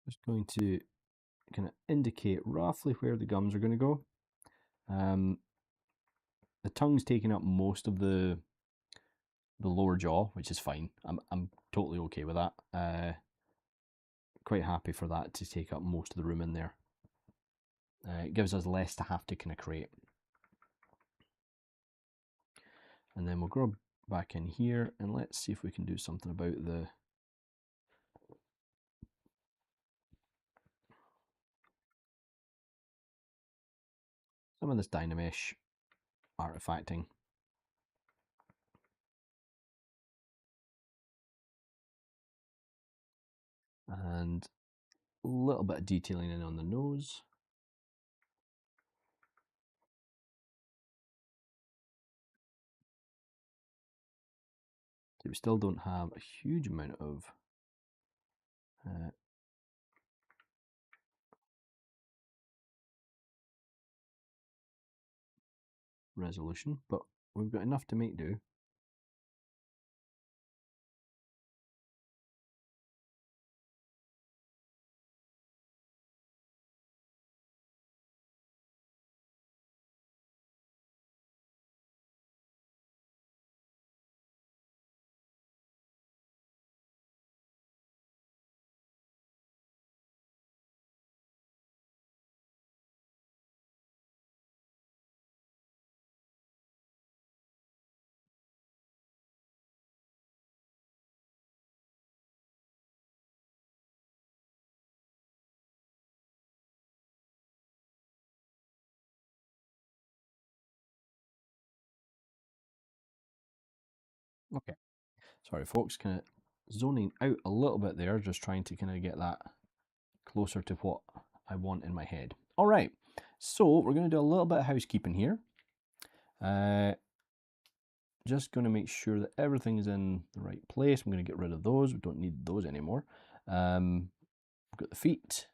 Just going to kind of indicate roughly where the gums are going to go. The tongue's taking up most of the lower jaw, which is fine. I'm totally okay with that. Quite happy for that to take up most of the room in there. It gives us less to have to kind of create. And then we'll go back in here and let's see if we can do something about some of this Dynamesh artifacting. And a little bit of detailing in on the nose. So we still don't have a huge amount of resolution, but we've got enough to make do. Okay, sorry folks, kind of zoning out a little bit there, just trying to kind of get that closer to what I want in my head. All right, so we're going to do a little bit of housekeeping here. Just going to make sure that everything is in the right place. I'm going to get rid of those. We don't need those anymore. We've got the feet,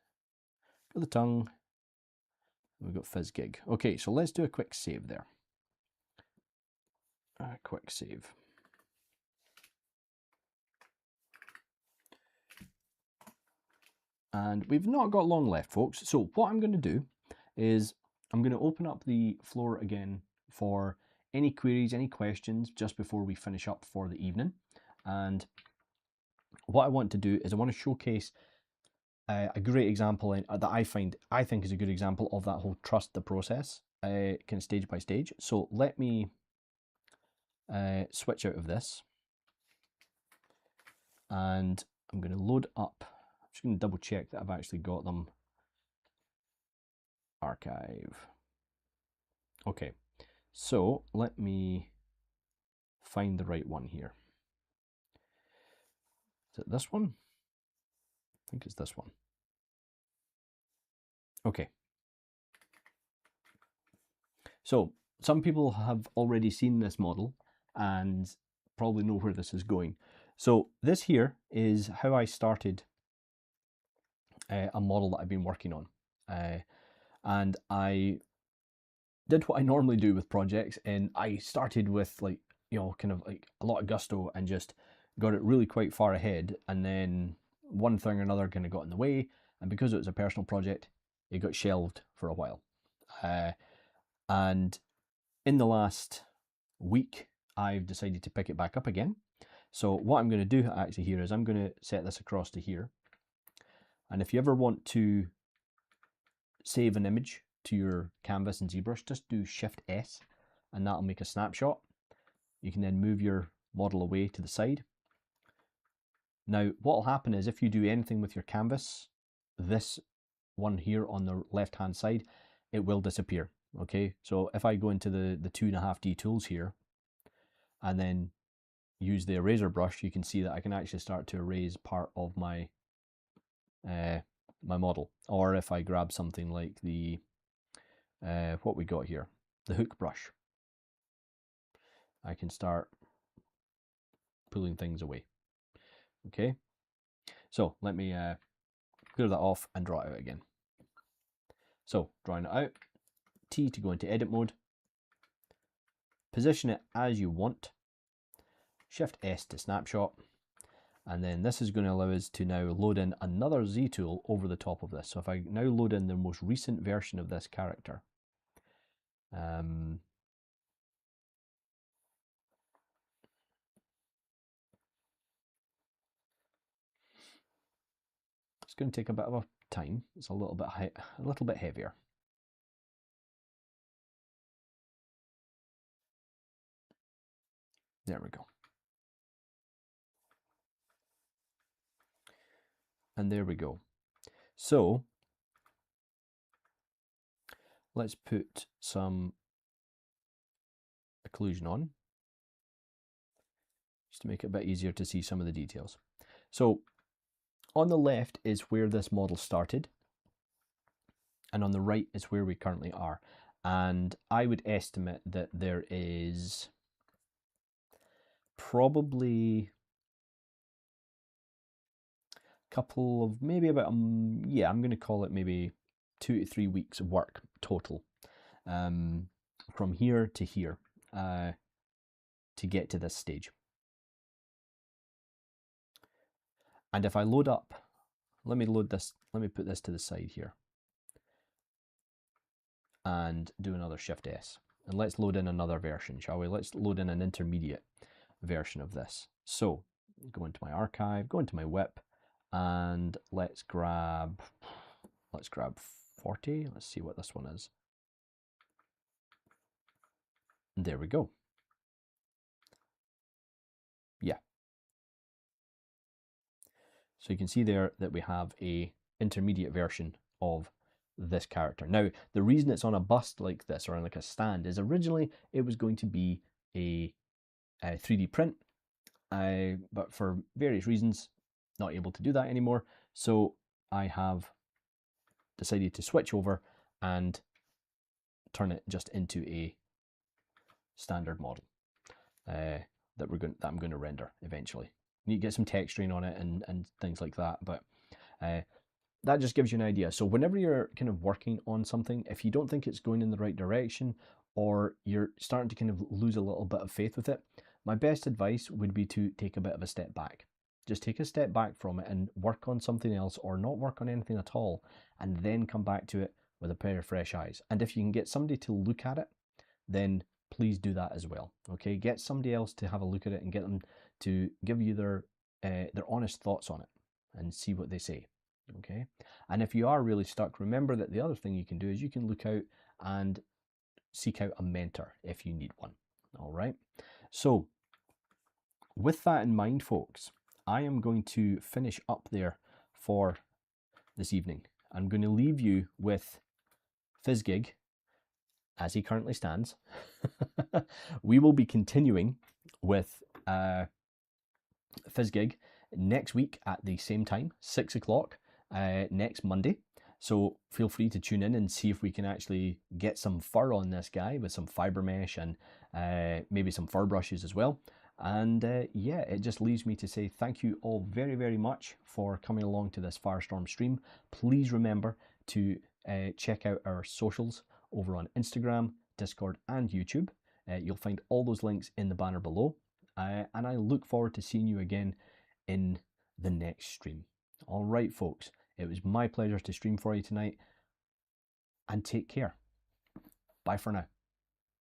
got the tongue, we've got fizz gig. Okay, so let's do a quick save there. A quick save. And we've not got long left, folks. So what I'm going to do is I'm going to open up the floor again for any queries, any questions, just before we finish up for the evening. And what I want to do is I want to showcase a great example that I think is a good example of that whole trust the process, kind of stage by stage. So let me switch out of this, and I'm going to load up. I'm just going to double check that I've actually got them. Archive. Okay, so let me find the right one here. Is it this one? I think it's this one. Okay. So some people have already seen this model and probably know where this is going. So this here is how I started a model that I've been working on. And I did what I normally do with projects, and I started with kind of like a lot of gusto and just got it really quite far ahead, and then one thing or another kind of got in the way, and because it was a personal project, it got shelved for a while. And in the last week, I've decided to pick it back up again. So what I'm going to do actually here is I'm going to set this across to here. And if you ever want to save an image to your canvas in ZBrush, just do Shift S and that'll make a snapshot. You can then move your model away to the side. Now what will happen is if you do anything with your canvas, this one here on the left hand side, it will disappear. Okay, so if I go into the 2.5D tools here and then use the eraser brush, you can see that I can actually start to erase part of my my model. Or if I grab something like the what we got here, the hook brush, I can start pulling things away. Okay, so let me clear that off and draw it out again. So drawing it out, T to go into edit mode, position it as you want, Shift S to snapshot, and then this is going to allow us to now load in another Z tool over the top of this. So if I now load in the most recent version of this character, it's going to take a bit of a time. It's a little bit heavier. There we go. And there we go. So let's put some occlusion on, just to make it a bit easier to see some of the details. So on the left is where this model started, and on the right is where we currently are. And I would estimate that there is probably a couple of, maybe about, yeah, I'm going to call it maybe 2 to 3 weeks of work total, from here to here, to get to this stage. And if I load up, let me put this to the side here and do another Shift S. And let's load in another version, shall we? Let's load in an intermediate version of this. So go into my archive, go into my whip, and let's grab 40. Let's see what this one is. And there we go. Yeah. So you can see there that we have a intermediate version of this character. Now, the reason it's on a bust like this, or on like a stand, is originally it was going to be a 3D print, but for various reasons, not able to do that anymore. So I have decided to switch over and turn it just into a standard model that I'm going to render eventually. You get some texturing on it and things like that, but that just gives you an idea. So whenever you're kind of working on something, if you don't think it's going in the right direction, or you're starting to kind of lose a little bit of faith with it, my best advice would be to take a bit of a step back. Just take a step back from it and work on something else, or not work on anything at all, and then come back to it with a pair of fresh eyes. And if you can get somebody to look at it, then please do that as well. Okay, get somebody else to have a look at it and get them to give you their honest thoughts on it and see what they say. Okay, and if you are really stuck, remember that the other thing you can do is you can look out and seek out a mentor if you need one. All right, so with that in mind, folks, I am going to finish up there for this evening. I'm going to leave you with Fizzgig as he currently stands. We will be continuing with Fizzgig next week at the same time, 6 o'clock next Monday. So feel free to tune in and see if we can actually get some fur on this guy with some fiber mesh and maybe some fur brushes as well. And yeah, it just leaves me to say thank you all very, very much for coming along to this Firestorm stream. Please remember to check out our socials over on Instagram, Discord, and YouTube. You'll find all those links in the banner below. And I look forward to seeing you again in the next stream. All right, folks, it was my pleasure to stream for you tonight, and take care. Bye for now.